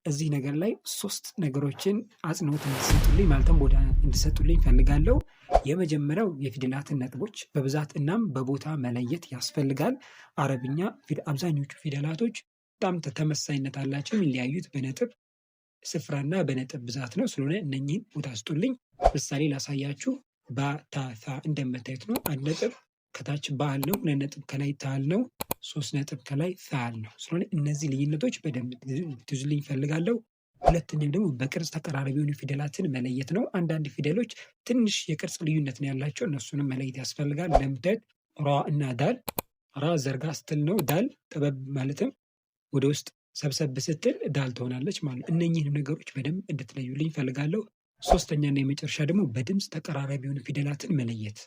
እዚህ ነገር ላይ 3 ነገሮችን አጽንኦት እንድትሰጡልኝ ማለትም ቦታ እንድትሰጡልኝ ፈልጋለሁ። የመጀመሪያው የፊደላትን ነጥቦች በብዛት እናም በቦታ መለየት ያስፈልጋል። አረብኛ አብዛኞቹ ፊደላቶች በጣም ተመሳሳይነት አላቸው። የሚለያዩት በነጥብ ስፍራና በነጥብ ብዛት ነው። ስለሆነ እነኚህን ቦታ ስጡልኝ። ምሳሌ ላሳያችሁ። ባ ታ ታ እንደምታዩት ነው። 1 ነጥብ ከታች ባል ነው። 2 ነጥብ ከላይ ታል ነው። 3 ነጥብ ከላይ ፋል ነው። ስለሆነ እነዚህ ልዩነቶች በደንብ ትይዙልኝ ፈልጋለሁ። ሁለተኛም ደግሞ በቅርጽ ተቀራራቢ የሆኑ ፊደላትን መለየት ነው። አንዳንድ ፊደሎች ትንሽ የቅርጽ ልዩነት ነው ያላቸው። እነሱንም መለየት ያስፈልጋል። እንደምታዩት ራ እና ዳል። ራ ዘርጋ ስትል ነው። ዳል ጠበብ ማለትም ወደ ውስጥ ሰብሰብ ስትል ዳል ትሆናለች ማለት ነው። እነኚህን ነገሮች በደንብ እንድትለዩልኝ ፈልጋለሁ። ሶስተኛና የመጨረሻ ደግሞ በድምፅ ተቀራራቢ የሆኑ ፊደላትን መለየት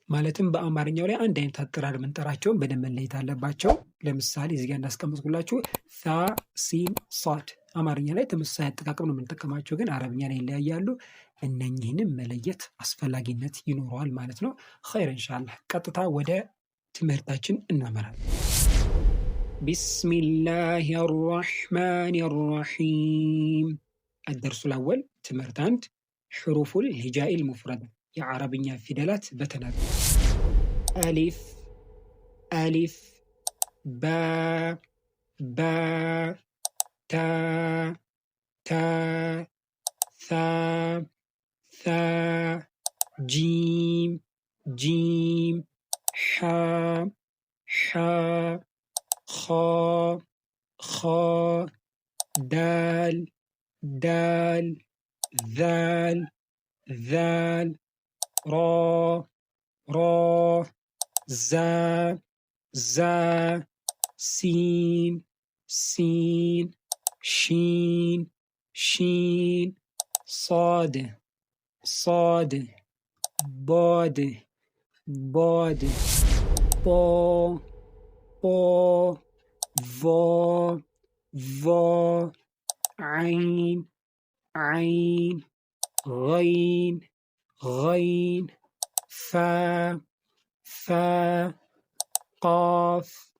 ማለትም በአማርኛው ላይ አንድ አይነት አጠራር የምንጠራቸውን በደንብ መለየት አለባቸው። ለምሳሌ እዚህ ጋር እንዳስቀመጥኩላችሁ ሳ፣ ሲን፣ ሷድ አማርኛ ላይ ተመሳሳይ አጠቃቀም ነው የምንጠቀማቸው፣ ግን አረብኛ ላይ ይለያያሉ። እነኚህንም መለየት አስፈላጊነት ይኖረዋል ማለት ነው። ኸይር ኢንሻአላህ ቀጥታ ወደ ትምህርታችን እናመራለን። ቢስሚላሂ አርረሕማኒ አርረሒም። الدرس الأول ትምህርት 1 حروف الهجاء المفردة የአረብኛ ፊደላት በተናጠል አሊፍ አሊፍ ባ ባ ታ ታ ሳ ሳ ጂም ጂም ሐ ሐ ኻ ኻ ዳል ዳል ዛል ዛል را را زا زا سين سين شين شين صاد صاد باد باد با با وا وا عين عين غين غين فا فا قاف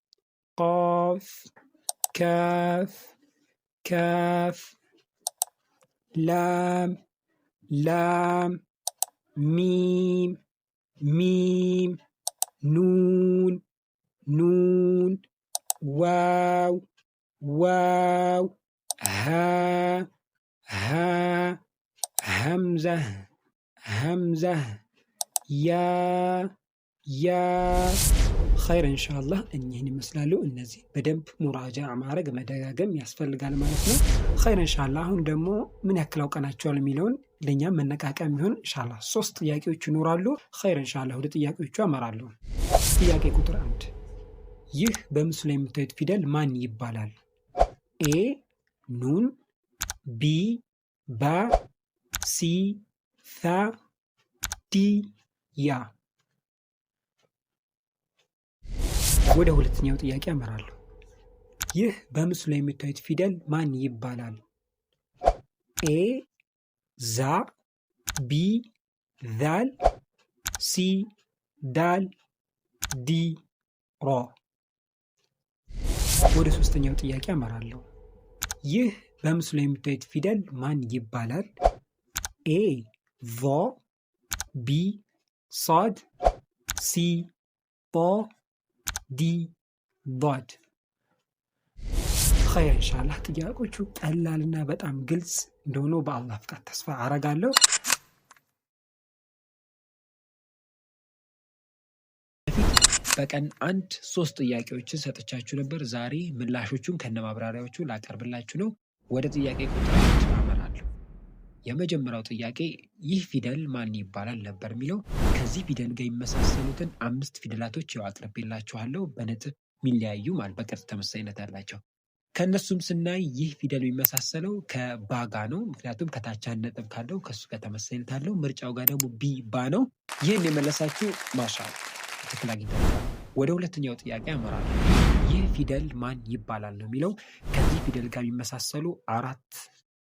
قاف كاف كاف لام لام ميم ميم نون نون واو واو ها ها همزة همزة يا يا ኸይር ኢንሻአላህ እኚህን ይመስላሉ። እነዚህ በደንብ ሙራጃ ማድረግ መደጋገም ያስፈልጋል ማለት ነው። ኸይር ኢንሻአላህ አሁን ደግሞ ምን ያክል አውቀናቸዋል የሚለውን ለእኛም መነቃቂያ የሚሆን ኢንሻአላህ 3 ጥያቄዎች ይኖራሉ። ኸይር ኢንሻአላህ ወደ ጥያቄዎቹ አመራለሁ። ጥያቄ ቁጥር 1 ይህ በምስሉ ላይ የምታዩት ፊደል ማን ይባላል? ኤ ኑን፣ ቢ ባ፣ ሲ ሳ፣ ዲ ያ። ወደ ሁለተኛው ጥያቄ አመራለሁ። ይህ በምስሉ ላይ የምታዩት ፊደል ማን ይባላል? ኤ ዛ፣ ቢ ዛል፣ ሲ ዳል፣ ዲ ሮ። ወደ ሶስተኛው ጥያቄ አመራለሁ። ይህ በምስሉ ላይ የምታዩት ፊደል ማን ይባላል? ኤ ቮ፣ ቢ ሷድ፣ ሲ ቦ፣ ዲ ዷድ። ኸይር ኢንሻአላህ ጥያቄዎቹ ቀላልና በጣም ግልጽ እንደሆኑ በአላህ ፍቃድ ተስፋ አረጋለሁ። በቀን 3 ጥያቄዎችን ሰጥቻችሁ ነበር። ዛሬ ምላሾቹን ከነማብራሪያዎቹ ላቀርብላችሁ ነው። ወደ ጥያቄ ቁጥር 1 አመራለሁ። የመጀመሪያው ጥያቄ ይህ ፊደል ማን ይባላል ነበር የሚለው። ከዚህ ፊደል ጋር የሚመሳሰሉትን 5 ፊደላቶች ያው አቅርቤላችኋለሁ። በነጥብ የሚለያዩ ማለት በቅርጽ ተመሳሳይነት ያላቸው። ከእነሱም ስናይ ይህ ፊደል የሚመሳሰለው ከባጋ ነው። ምክንያቱም ከታች 1 ነጥብ ካለው ከሱ ጋር ተመሳሳይነት አለው። ምርጫው ጋር ደግሞ ቢ ባ ነው። ይህን የመለሳችሁ ማሻአላ ትክክል አግኝታችኋል። ወደ ሁለተኛው ጥያቄ አመራለሁ። ይህ ፊደል ማን ይባላል ነው የሚለው። ከዚህ ፊደል ጋር የሚመሳሰሉ 4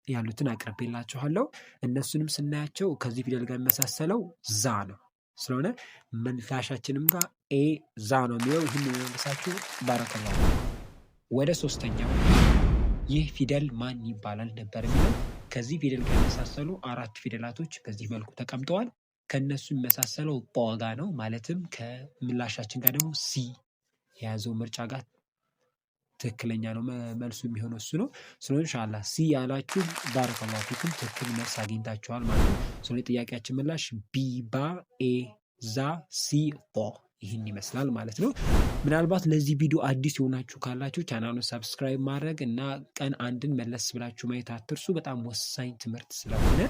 ያሉትን አቅርቤላችኋለሁ። እነሱንም ስናያቸው ከዚህ ፊደል ጋር የሚመሳሰለው ዛ ነው። ስለሆነ ምላሻችንም ጋር ኤ ዛ ነው የሚለው። ይህን የመለሳችሁ ባረከላሁ። ወደ ሶስተኛው ይህ ፊደል ማን ይባላል ነበር የሚለው። ከዚህ ፊደል ጋር የመሳሰሉ 4 ፊደላቶች በዚህ መልኩ ተቀምጠዋል። ከነሱ የሚመሳሰለው ጦ ጋር ነው። ማለትም ከምላሻችን ጋር ደግሞ ሲ የያዘው ምርጫ ጋር ትክክለኛ ነው። መልሱ የሚሆነው እሱ ነው። ስለዚህ ኢንሻአላህ ሲ ያላችሁ ባረከላሁ ፊኩም ትክክል መልስ አግኝታችኋል ማለት ነው። ስለዚህ ጥያቄያችን ምላሽ ቢ ባ ኤ ዛ ሲ ጦ ይህን ይመስላል ማለት ነው። ምናልባት ለዚህ ቪዲዮ አዲስ የሆናችሁ ካላችሁ ቻናሉን ሰብስክራይብ ማድረግ እና ቀን አንድን መለስ ብላችሁ ማየት አትርሱ። በጣም ወሳኝ ትምህርት ስለሆነ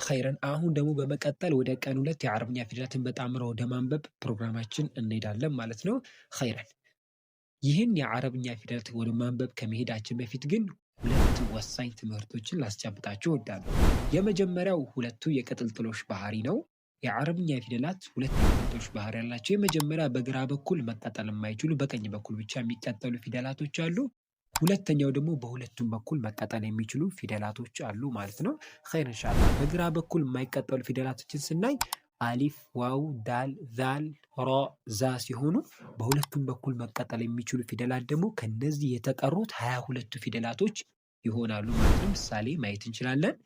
ኸይረን። አሁን ደግሞ በመቀጠል ወደ ቀን 2 የአረብኛ ፊደላትን በጣምራ ወደ ማንበብ ፕሮግራማችን እንሄዳለን ማለት ነው። ኸይረን። ይህን የአረብኛ ፊደላት ወደ ማንበብ ከመሄዳችን በፊት ግን 2 ወሳኝ ትምህርቶችን ላስጨብጣችሁ እወዳለሁ። የመጀመሪያው 2 የቅጥልጥሎሽ ባህሪ ነው። የአረብኛ ፊደላት 2 የቅጥልጥሎሽ ባህሪ ያላቸው። የመጀመሪያ በግራ በኩል መቀጠል የማይችሉ በቀኝ በኩል ብቻ የሚቀጠሉ ፊደላቶች አሉ። ሁለተኛው ደግሞ በሁለቱም በኩል መቀጠል የሚችሉ ፊደላቶች አሉ ማለት ነው። ኸይር ኢንሻአላህ። በግራ በኩል የማይቀጠሉ ፊደላቶችን ስናይ አሊፍ፣ ዋው፣ ዳል፣ ዛል፣ ሮ፣ ዛ ሲሆኑ በሁለቱም በኩል መቀጠል የሚችሉ ፊደላት ደግሞ ከነዚህ የተቀሩት 22ቱ ፊደላቶች ይሆናሉ ማለት ነው። ምሳሌ ማየት እንችላለን።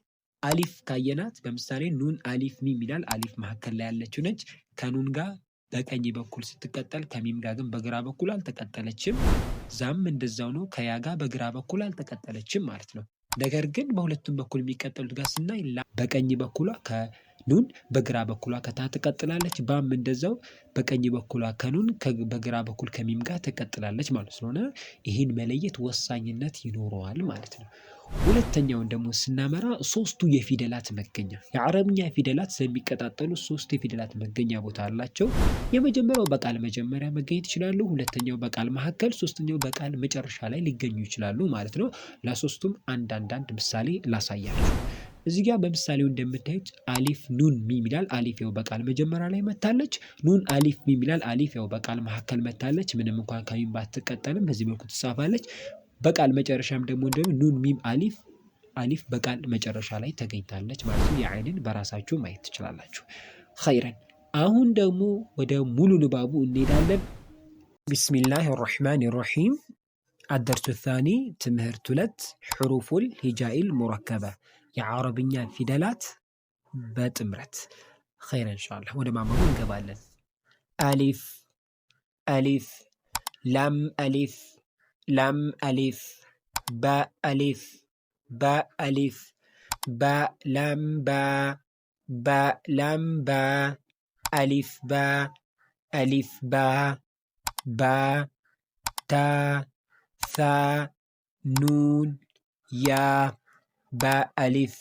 አሊፍ ካየናት በምሳሌ ኑን አሊፍ ሚም ይላል። አሊፍ መካከል ላይ ያለችው ነች። ከኑን ጋር በቀኝ በኩል ስትቀጠል ከሚም ጋር ግን በግራ በኩል አልተቀጠለችም። ዛም እንደዛው ነው። ከያ ጋር በግራ በኩል አልተቀጠለችም ማለት ነው። ነገር ግን በሁለቱም በኩል የሚቀጠሉት ጋር ስናይ በቀኝ በኩሏ ከኑን በግራ በኩሏ ከታ ትቀጥላለች። ባም እንደዛው በቀኝ በኩሏ ከኑን በግራ በኩል ከሚም ጋር ትቀጥላለች ማለት ስለሆነ ይህን መለየት ወሳኝነት ይኖረዋል ማለት ነው። ሁለተኛውን ደግሞ ስናመራ 3ቱ የፊደላት መገኛ የአረብኛ ፊደላት ስለሚቀጣጠሉ 3 የፊደላት መገኛ ቦታ አላቸው። የመጀመሪያው በቃል መጀመሪያ መገኘት ይችላሉ። ሁለተኛው በቃል መካከል፣ ሶስተኛው በቃል መጨረሻ ላይ ሊገኙ ይችላሉ ማለት ነው። ለሶስቱም አንዳንድ ምሳሌ ላሳያችሁ። እዚህ ጋር በምሳሌው እንደምታዩት አሊፍ ኑን ሚም ይላል። አሊፍ ያው በቃል መጀመሪያ ላይ መታለች። ኑን አሊፍ ሚም ይላል። አሊፍ ያው በቃል መካከል መታለች። ምንም እንኳን ከሚም ባትቀጠልም በዚህ መልኩ ትጻፋለች። በቃል መጨረሻም ደግሞ ኑን ሚም አሊፍ በቃል መጨረሻ ላይ ተገኝታለች ማለት ነው። የአይንን በራሳችሁ ማየት ትችላላችሁ። ኸይረን። አሁን ደግሞ ወደ ሙሉ ንባቡ እንሄዳለን። ቢስሚላህ ራህማን ራሂም። አደርሱ ታኒ ትምህርት 2 ሕሩፉል ሂጃኢል ሙረከበ የአረብኛ ፊደላት በጥምረት። ኸይረን ኢንሻአላህ ወደ ማንበቡ እንገባለን። አሊፍ አሊፍ፣ ላም አሊፍ لام ألف، باء ألف، باء ألف، باء لام باء، باء لام باء، ألف باء، ألف باء، باء تا ثا نون يا، باء ألف،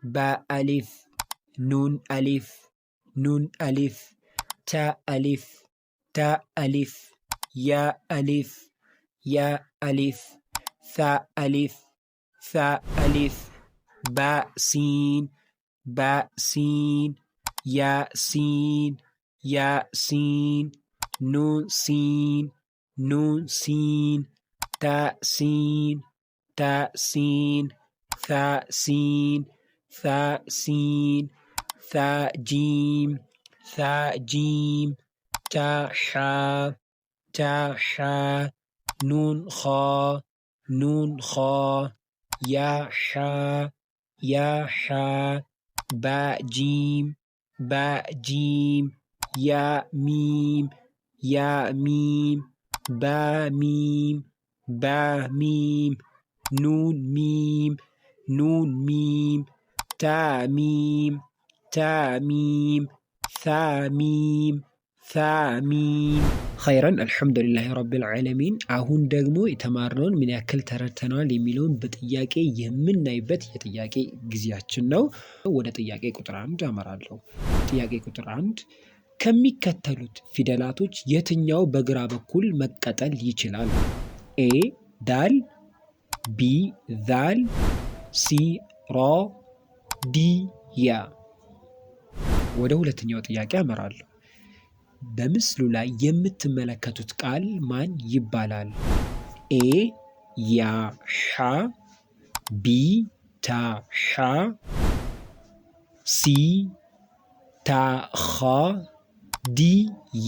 باء ألف، نون ألف، نون ألف، تاء ألف، تاء ألف، يا ألف، يا ألف، ثاء ألف، ثاء ألف، باء سين، باء سين، يا سين، يا سين، نون سين، نون سين، تاء سين، تاء سين، ثاء سين، ثاء سين، ثاء جيم، ثاء جيم، تاء حا، تاء حا، نون خا، نون خا، يا حا، يا حا، باء جيم، باء جيم، يا ميم، يا ميم، با ميم، با ميم، نون ميم، نون ميم، تا ميم، تا ميم، ثا ميم، ثا ميم። ኸይረን አልሐምዱሊላህ ረቢል ዓለሚን። አሁን ደግሞ የተማርነውን ምን ያክል ተረድተናል የሚለውን በጥያቄ የምናይበት የጥያቄ ጊዜያችን ነው። ወደ ጥያቄ ቁጥር 1 አመራለሁ። ጥያቄ ቁጥር 1 ከሚከተሉት ፊደላቶች የትኛው በግራ በኩል መቀጠል ይችላል? ኤ ዳል፣ ቢ ዛል፣ ሲ ሮ፣ ዲ ያ። ወደ ሁለተኛው ጥያቄ አመራለሁ። በምስሉ ላይ የምትመለከቱት ቃል ማን ይባላል? ኤ ያ ሐ፣ ቢ ታ ሐ፣ ሲ ታ ኸ፣ ዲ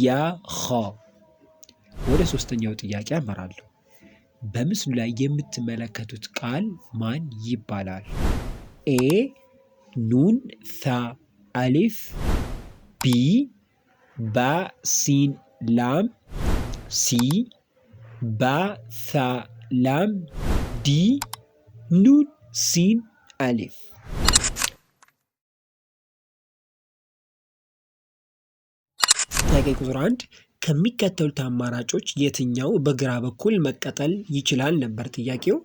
ያ ኸ። ወደ ሶስተኛው ጥያቄ አመራለሁ። በምስሉ ላይ የምትመለከቱት ቃል ማን ይባላል? ኤ ኑን ታ አሊፍ፣ ቢ ባ ሲን ላም፣ ሲ ባ ታ ላም፣ ዲ ኑን ሲን አሊፍ። ጥያቄ ቁጥር 1 ከሚከተሉት አማራጮች የትኛው በግራ በኩል መቀጠል ይችላል ነበር ጥያቄው።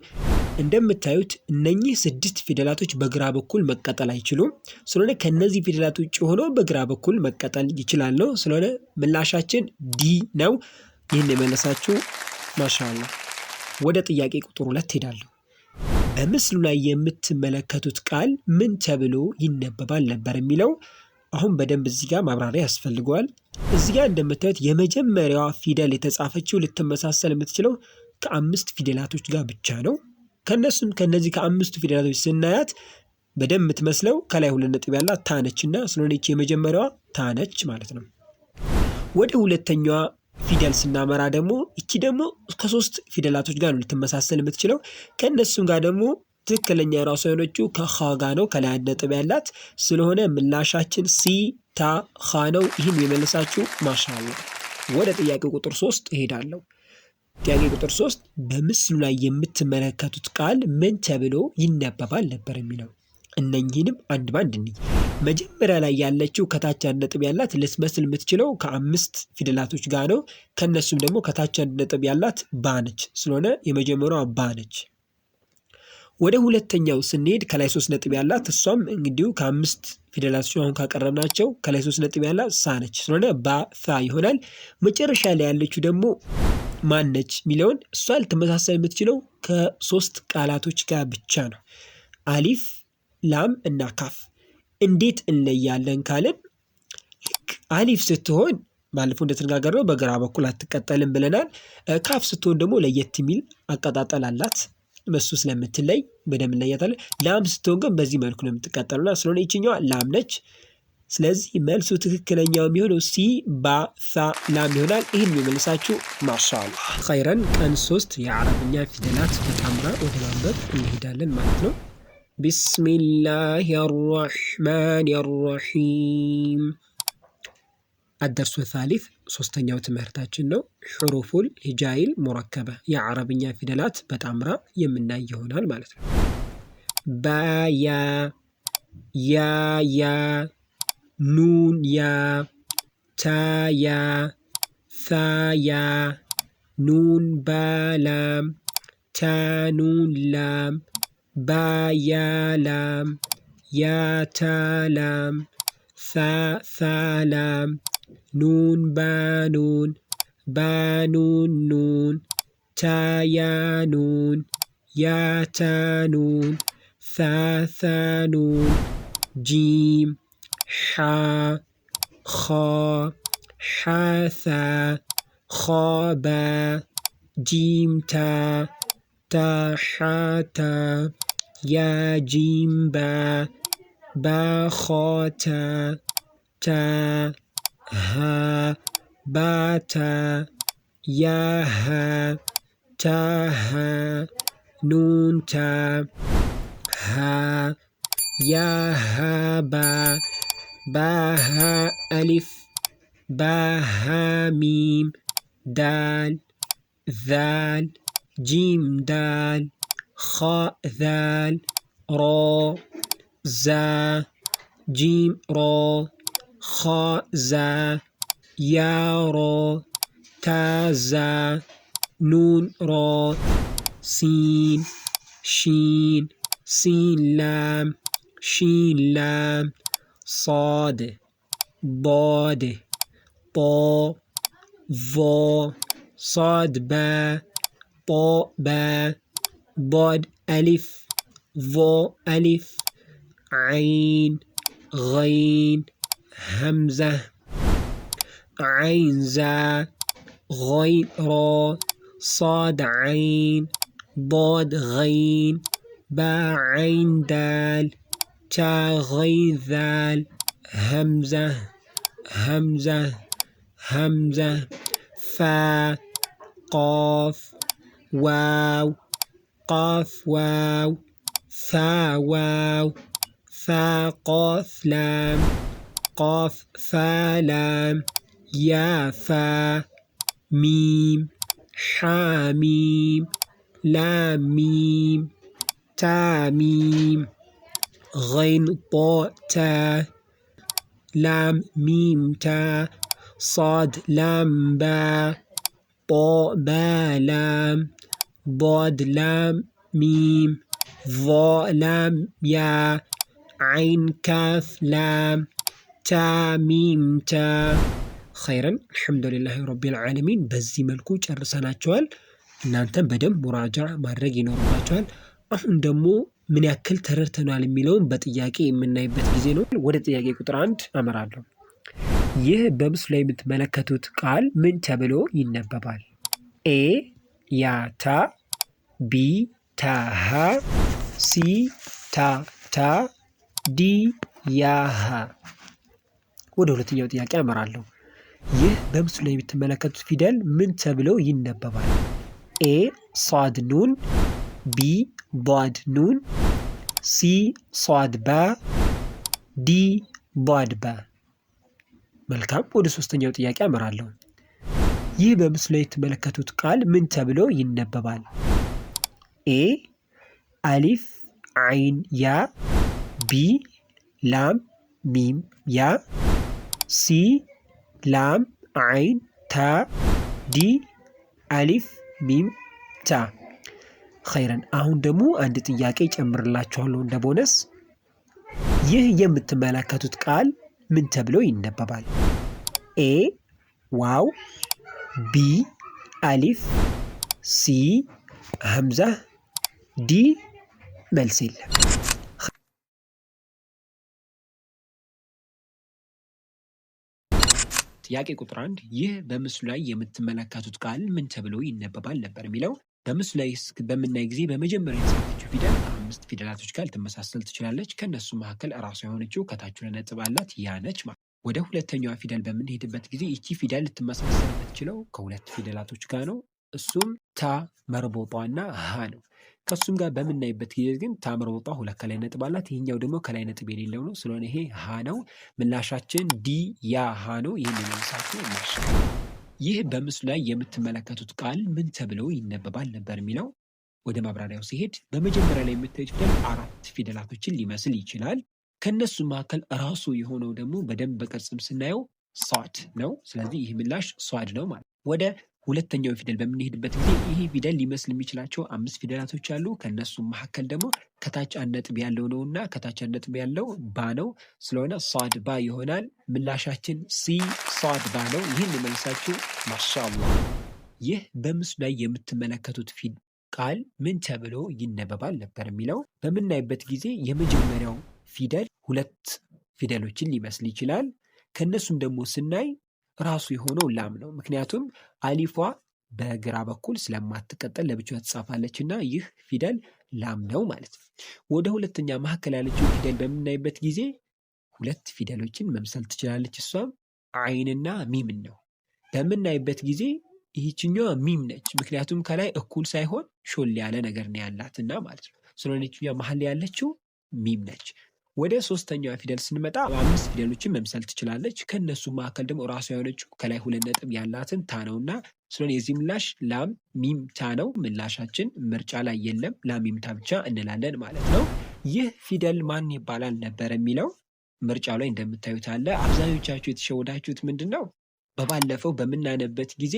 እንደምታዩት እነኚህ 6 ፊደላቶች በግራ በኩል መቀጠል አይችሉም። ስለሆነ ከነዚህ ፊደላት ውጭ ሆኖ በግራ በኩል መቀጠል ይችላል ነው። ስለሆነ ምላሻችን ዲ ነው። ይህን የመለሳችሁ ማሻአላ። ወደ ጥያቄ ቁጥር 2 ሄዳለሁ። በምስሉ ላይ የምትመለከቱት ቃል ምን ተብሎ ይነበባል ነበር የሚለው። አሁን በደንብ እዚህ ጋር ማብራሪያ ያስፈልገዋል። እዚህ ጋር እንደምታዩት የመጀመሪያዋ ፊደል የተጻፈችው ልትመሳሰል የምትችለው ከ5 ፊደላቶች ጋር ብቻ ነው። ከነዚህ ከ5ቱ ፊደላቶች ስናያት በደንብ የምትመስለው ከላይ 2 ነጥብ ያላት ታነችና ስለሆነች የመጀመሪያዋ ታነች ማለት ነው። ወደ ሁለተኛዋ ፊደል ስናመራ ደግሞ እቺ ደግሞ ከ3 ፊደላቶች ጋር ነው ልትመሳሰል የምትችለው። ከነሱም ጋር ደግሞ ትክክለኛ ራሱ የሆነችው ከኻ ጋር ነው ከላይ 1 ነጥብ ያላት። ስለሆነ ምላሻችን ሲ ታ ኻ ነው። ይህን የመለሳችሁ ማሻአላ። ወደ ጥያቄ ቁጥር 3 እሄዳለሁ። ጥያቄ ቁጥር 3 በምስሉ ላይ የምትመለከቱት ቃል ምን ተብሎ ይነበባል ነበር የሚለው። እነኚህንም አንድ ባንድ እንይ። መጀመሪያ ላይ ያለችው ከታች 1 ነጥብ ያላት ልትመስል የምትችለው ከ5 ፊደላቶች ጋር ነው። ከነሱም ደግሞ ከታች 1 ነጥብ ያላት ባ ነች። ስለሆነ የመጀመሪያዋ ባ ነች። ወደ ሁለተኛው ስንሄድ ከላይ 3 ነጥብ ያላት እሷም እንግዲሁ ከ5 ፊደላቶች አሁን ካቀረብናቸው ከላይ 3 ነጥብ ያላት ሳ ነች። ስለሆነ ባ ሳ ይሆናል። መጨረሻ ላይ ያለችው ደግሞ ማን ነች የሚለውን እሷ ልትመሳሰል የምትችለው ከ3 ቃላቶች ጋር ብቻ ነው። አሊፍ፣ ላም እና ካፍ። እንዴት እንለያለን ካልን ልክ አሊፍ ስትሆን ባለፈው እንደተነጋገርነው በግራ በኩል አትቀጠልም ብለናል። ካፍ ስትሆን ደግሞ ለየት የሚል አቀጣጠል አላት። በሱ ስለምትለይ በደንብ እንለያታለን። ላም ስትሆን ግን በዚህ መልኩ ነው የምትቀጠሉና ስለሆነ ይችኛዋ ላም ነች። ስለዚህ መልሱ ትክክለኛው የሚሆነው ሲ ባ ሳ ላም ይሆናል። ይህን የሚመልሳችሁ ማሻአላ ኸይረን። ቀን 3 የአረብኛ ፊደላት በጣምራ ወደ ማንበብ እንሄዳለን ማለት ነው። ቢስሚላሂ አርረሕማን አርረሒም። አደርሱ ሳሊስ ሶስተኛው ትምህርታችን ነው። ሑሩፉል ሂጃኢል ሙረከበ የአረብኛ ፊደላት በጣምራ የምናይ ይሆናል ማለት ነው። ባያ፣ ያ፣ ኑን ያ፣ ታያ፣ ሳያ፣ ኑን ባላም፣ ታኑን ላም፣ ባያ ላም፣ ያታላም፣ ሳላም፣ ኑን ባኑን፣ ባኑን ኑን፣ ታያኑን፣ ያታኑን፣ ሳሳኑን፣ ጂም ሓ ኻ ሓሳ ኻባ ጂምታ ታሓታ ያጂምባ ባኻታ ታ ሃ ባታ ያሃ ታሃ ኑንታ ሃ ያሃባ ባሃ አሊፍ ባሃ ሚም ዳል ዛል ጂም ዳል ኻ ዛል ሮ ዛ ጂም ሮ ኻ ዛ ያ ሮ ታዛ ኑን ሮ ሲን ሺን ሲን ላም ሺን ላም صاد ضاد طا ظا صاد با طا با ضاد ألف ظا ألف عين غين همزة عين زا غين را صاد عين ضاد غين با عين دال تا غين ذال همزة همزة همزة فا قاف واو قاف واو فا واو فا قاف لام قاف فا لام يا فا ميم حاميم لام ميم تا ميم غين طا تا لام ميم تا صاد لام با طا با لام ضاد لام ميم ظا لام يا عين كاف لام تا ميم تا ኸይረን አልሐምዱሊላሂ ረቢል ዓለሚን። በዚህ መልኩ ጨርሰናቸዋል። እናንተም በደንብ ሙራጃ ማድረግ ይኖርባቸዋል። አሁን ደግሞ ምን ያክል ተረድተናል የሚለውን በጥያቄ የምናይበት ጊዜ ነው። ወደ ጥያቄ ቁጥር 1 አመራለሁ። ይህ በምስሉ ላይ የምትመለከቱት ቃል ምን ተብሎ ይነበባል? ኤ ያታ፣ ቢ ታሃ፣ ሲ ታታ፣ ዲ ያሃ። ወደ ሁለተኛው ጥያቄ አመራለሁ። ይህ በምስሉ ላይ የምትመለከቱት ፊደል ምን ተብሎ ይነበባል? ኤ ሷድ ኑን፣ ቢ ዷድ ኑን፣ ሲ ሷድ ባ፣ ዲ ዷድ ባ። መልካም። ወደ ሶስተኛው ጥያቄ አመራለሁ። ይህ በምስሉ ላይ የምትመለከቱት ቃል ምን ተብሎ ይነበባል? ኤ አሊፍ አይን ያ፣ ቢ ላም ሚም ያ፣ ሲ ላም አይን ታ፣ ዲ አሊፍ ሚም ታ። ኸይረን። አሁን ደግሞ አንድ ጥያቄ ጨምርላችኋለሁ እንደ ቦነስ። ይህ የምትመለከቱት ቃል ምን ተብሎ ይነበባል? ኤ ዋው፣ ቢ አሊፍ፣ ሲ ሀምዛ፣ ዲ መልስ የለም። ጥያቄ ቁጥር 1 ይህ በምስሉ ላይ የምትመለከቱት ቃል ምን ተብሎ ይነበባል ነበር የሚለው። በምስሉ ላይ በምናይ ጊዜ በመጀመሪያ የተጻፈችው ፊደል ከ5 ፊደላቶች ጋር ልትመሳሰል ትችላለች። ከነሱ መካከል እራሷ የሆነችው ከታች ነጥብ አላት ያነች ማለት። ወደ ሁለተኛዋ ፊደል በምንሄድበት ጊዜ ይቺ ፊደል ልትመሳሰል የምትችለው ከ2 ፊደላቶች ጋር ነው። እሱም ታ መርቦጧና ሀ ነው። ከሱም ጋር በምናይበት ጊዜ ግን ታ መርቦጧ 2 ከላይ ነጥብ አላት። ይሄኛው ደግሞ ከላይ ነጥብ የሌለው ነው። ስለሆነ ይሄ ሀ ነው። ምላሻችን ዲ ያ ሀ ነው። ይህን መልሳችሁ ምላሽ። ይህ በምስሉ ላይ የምትመለከቱት ቃል ምን ተብሎ ይነበባል ነበር የሚለው። ወደ ማብራሪያው ሲሄድ በመጀመሪያ ላይ የምታዩት ፊደል 4 ፊደላቶችን ሊመስል ይችላል። ከነሱ መካከል ራሱ የሆነው ደግሞ በደንብ በቅርጽም ስናየው ሷድ ነው። ስለዚህ ይህ ምላሽ ሷድ ነው ማለት። ወደ ሁለተኛው ፊደል በምንሄድበት ጊዜ ይህ ፊደል ሊመስል የሚችላቸው 5 ፊደላቶች አሉ። ከነሱ መካከል ደግሞ ከታች 1 ነጥብ ያለው ነውና ከታች 1 ነጥብ ያለው ባ ነው። ስለሆነ ሷድ ባ ይሆናል። ምላሻችን ሲ ሷድ ባ ነው። ይህን መልሳችሁ ማሻአላህ። ይህ በምስሉ ላይ የምትመለከቱት ቃል ምን ተብሎ ይነበባል ነበር የሚለው። በምናይበት ጊዜ የመጀመሪያው ፊደል 2 ፊደሎችን ሊመስል ይችላል። ከነሱም ደግሞ ስናይ ራሱ የሆነው ላም ነው። ምክንያቱም አሊፏ በግራ በኩል ስለማትቀጠል ለብቻዋ ትጻፋለች እና ይህ ፊደል ላም ነው ማለት ነው። ወደ ሁለተኛ መካከል ያለችው ፊደል በምናይበት ጊዜ 2 ፊደሎችን መምሰል ትችላለች። እሷም አይንና ሚምን ነው። በምናይበት ጊዜ ይህችኛዋ ሚም ነች። ምክንያቱም ከላይ እኩል ሳይሆን ሾል ያለ ነገር ነው ያላትና ማለት ነው። ስለሆነ ይህችኛዋ መሀል ያለችው ሚም ነች። ወደ ሶስተኛዋ ፊደል ስንመጣ 5 ፊደሎችን መምሰል ትችላለች። ከነሱ መካከል ደግሞ ራሷ የሆነችው ከላይ 2 ነጥብ ያላትን ታ ነውና ስለሆነ የዚህ ምላሽ ላም ሚም ታ ነው። ምላሻችን ምርጫ ላይ የለም፣ ላም ሚም ታ ብቻ እንላለን ማለት ነው። ይህ ፊደል ማን ይባላል ነበር የሚለው ምርጫው ላይ እንደምታዩት አለ። አብዛኞቻችሁ የተሸወዳችሁት ምንድን ነው? በባለፈው በምናነበት ጊዜ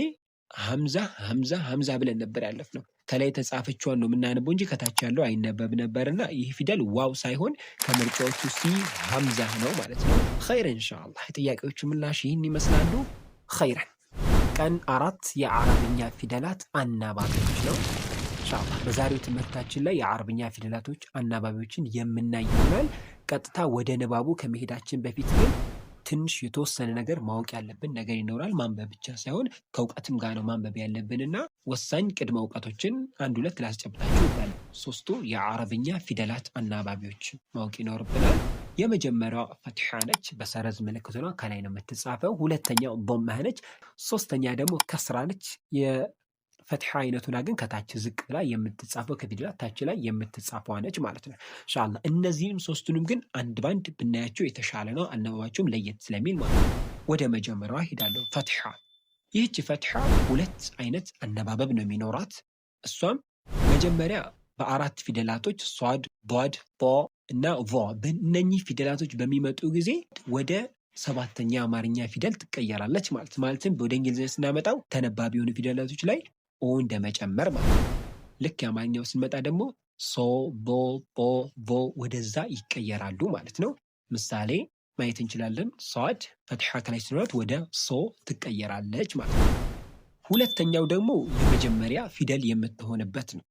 ሀምዛ ብለን ነበር ያለፍነው። ከላይ የተጻፈችዋን ነው የምናነበው እንጂ ከታች ያለው አይነበብ ነበርና ይህ ፊደል ዋው ሳይሆን ከምርጫዎቹ ሲ ሀምዛ ነው ማለት ነው። ኸይረን ኢንሻአላህ። ጥያቄዎቹ ምላሽ ይህን ይመስላሉ። ኸይረን። ቀን 4 የአረብኛ ፊደላት አናባቢዎች ነው ኢንሻአላህ። በዛሬው ትምህርታችን ላይ የአረብኛ ፊደላቶች አናባቢዎችን የምናይ ይሆናል። ቀጥታ ወደ ንባቡ ከመሄዳችን በፊት ግን ትንሽ የተወሰነ ነገር ማወቅ ያለብን ነገር ይኖራል። ማንበብ ብቻ ሳይሆን ከእውቀትም ጋር ነው ማንበብ ያለብንና ወሳኝ ቅድመ እውቀቶችን 1-2 ላስጨብጣችሁ ይባላል። 3ቱ የአረብኛ ፊደላት አናባቢዎች ማወቅ ይኖርብናል። የመጀመሪያው ፈትሐ ነች፣ በሰረዝ ምልክት ነው፣ ከላይ ነው የምትጻፈው። ሁለተኛው ዶማ ነች። ሶስተኛ ደግሞ ከስራ ነች። ፈትሐ አይነቱና ግን ከታች ዝቅ ብላ የምትጻፈው ከፊደላት ታች ላይ የምትጻፈው ነች ማለት ነው። ኢንሻአላህ እነዚህም ሶስቱንም ግን አንድ ባንድ ብናያቸው የተሻለ ነው፣ አነባባቸውም ለየት ስለሚል ማለት ነው። ወደ መጀመሪያዋ ሄዳለሁ። ፈትሐ። ይህች ፈትሐ ሁለት አይነት አነባበብ ነው የሚኖራት። እሷም መጀመሪያ በአራት ፊደላቶች ሷድ፣ ዷድ፣ ጦ እና ቮ በእነኚህ ፊደላቶች በሚመጡ ጊዜ ወደ ሰባተኛ አማርኛ ፊደል ትቀየራለች ማለትም ወደ እንግሊዝኛ ስናመጣው ተነባቢ የሆኑ ፊደላቶች ላይ ኦ እንደመጨመር ማለት ነው። ልክ የአማርኛው ስንመጣ ደግሞ ሶ፣ ቦ፣ ጶ፣ ቮ ወደዛ ይቀየራሉ ማለት ነው። ምሳሌ ማየት እንችላለን። ሷድ ፈትሐ ከላይ ሲኖራት ወደ ሶ ትቀየራለች ማለት ነው። ሁለተኛው ደግሞ የመጀመሪያ ፊደል የምትሆንበት ነው።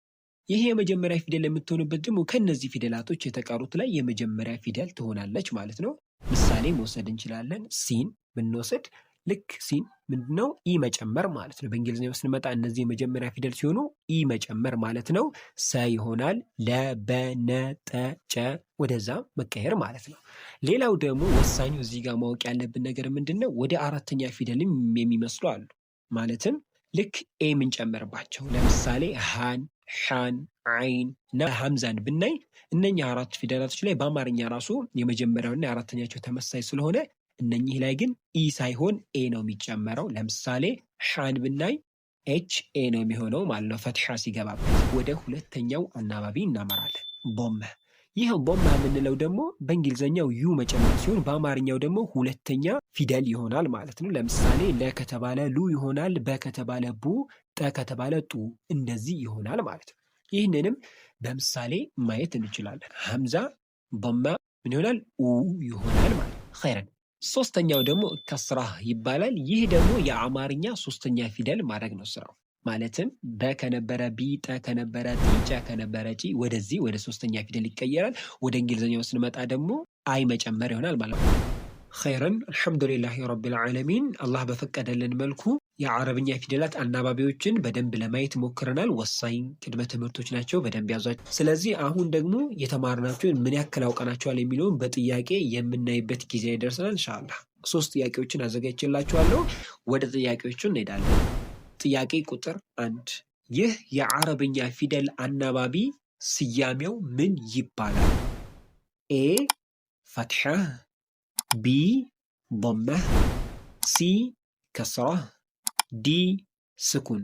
ይሄ የመጀመሪያ ፊደል የምትሆንበት ደግሞ ከነዚህ ፊደላቶች የተቀሩት ላይ የመጀመሪያ ፊደል ትሆናለች ማለት ነው። ምሳሌ መውሰድ እንችላለን። ሲን ብንወስድ ልክ ሲን ምንድነው? ኢ መጨመር ማለት ነው። በእንግሊዝኛው ስንመጣ እነዚህ የመጀመሪያ ፊደል ሲሆኑ ኢ መጨመር ማለት ነው። ሰ ይሆናል። ለ፣ በ፣ ነ፣ ጠ፣ ጨ ወደዛ መቀየር ማለት ነው። ሌላው ደግሞ ወሳኙ እዚህ ጋር ማወቅ ያለብን ነገር ምንድነው? ወደ አራተኛ ፊደልም የሚመስሉ አሉ። ማለትም ልክ ኤ የምንጨምርባቸው ለምሳሌ ሃን፣ ሻን፣ አይን እና ሀምዛን ብናይ እነኛ አራት ፊደላቶች ላይ በአማርኛ ራሱ የመጀመሪያውና የአራተኛቸው ተመሳሳይ ስለሆነ እነኚህ ላይ ግን ኢ ሳይሆን ኤ ነው የሚጨመረው። ለምሳሌ ሻን ብናይ ኤች ኤ ነው የሚሆነው ማለት ነው ፈትሐ ሲገባበት። ወደ ሁለተኛው አናባቢ እናመራለን። ቦመ። ይህ ቦመ የምንለው ደግሞ በእንግሊዝኛው ዩ መጨመር ሲሆን በአማርኛው ደግሞ ሁለተኛ ፊደል ይሆናል ማለት ነው። ለምሳሌ ለ ከተባለ ሉ ይሆናል፣ በ ከተባለ ቡ፣ ጠ ከተባለ ጡ እንደዚህ ይሆናል ማለት ነው። ይህንንም በምሳሌ ማየት እንችላለን። ሀምዛ ቦማ ምን ይሆናል? ኡ ይሆናል ማለት ነው። ኸይረን። ሶስተኛው ደግሞ ከስራ ይባላል። ይህ ደግሞ የአማርኛ ሶስተኛ ፊደል ማድረግ ነው ስራው። ማለትም በ ከነበረ ቢ፣ ጠ ከነበረ ጢ፣ ጨ ከነበረ ጪ ወደዚህ ወደ ሶስተኛ ፊደል ይቀየራል። ወደ እንግሊዝኛው ስንመጣ ደግሞ አይ መጨመር ይሆናል ማለት ነው። ኸይረን። አልሐምዱሊላሂ ረቢል ዓለሚን። አላህ በፈቀደልን መልኩ የአረብኛ ፊደላት አናባቢዎችን በደንብ ለማየት ሞክረናል። ወሳኝ ቅድመ ትምህርቶች ናቸው፣ በደንብ ያዟቸው። ስለዚህ አሁን ደግሞ የተማርናቸውን ምን ያክል አውቀናቸዋል የሚለውን በጥያቄ የምናይበት ጊዜ ይደርሰናል ኢንሻአላህ። 3 ጥያቄዎችን አዘጋጅቼላችኋለሁ። ወደ ጥያቄዎቹ እንሄዳለን። ጥያቄ ቁጥር 1 ይህ የአረብኛ ፊደል አናባቢ ስያሜው ምን ይባላል? ኤ ፈትሐ፣ ቢ ضመህ፣ ሲ ከስራ፣ ዲ ስኩን።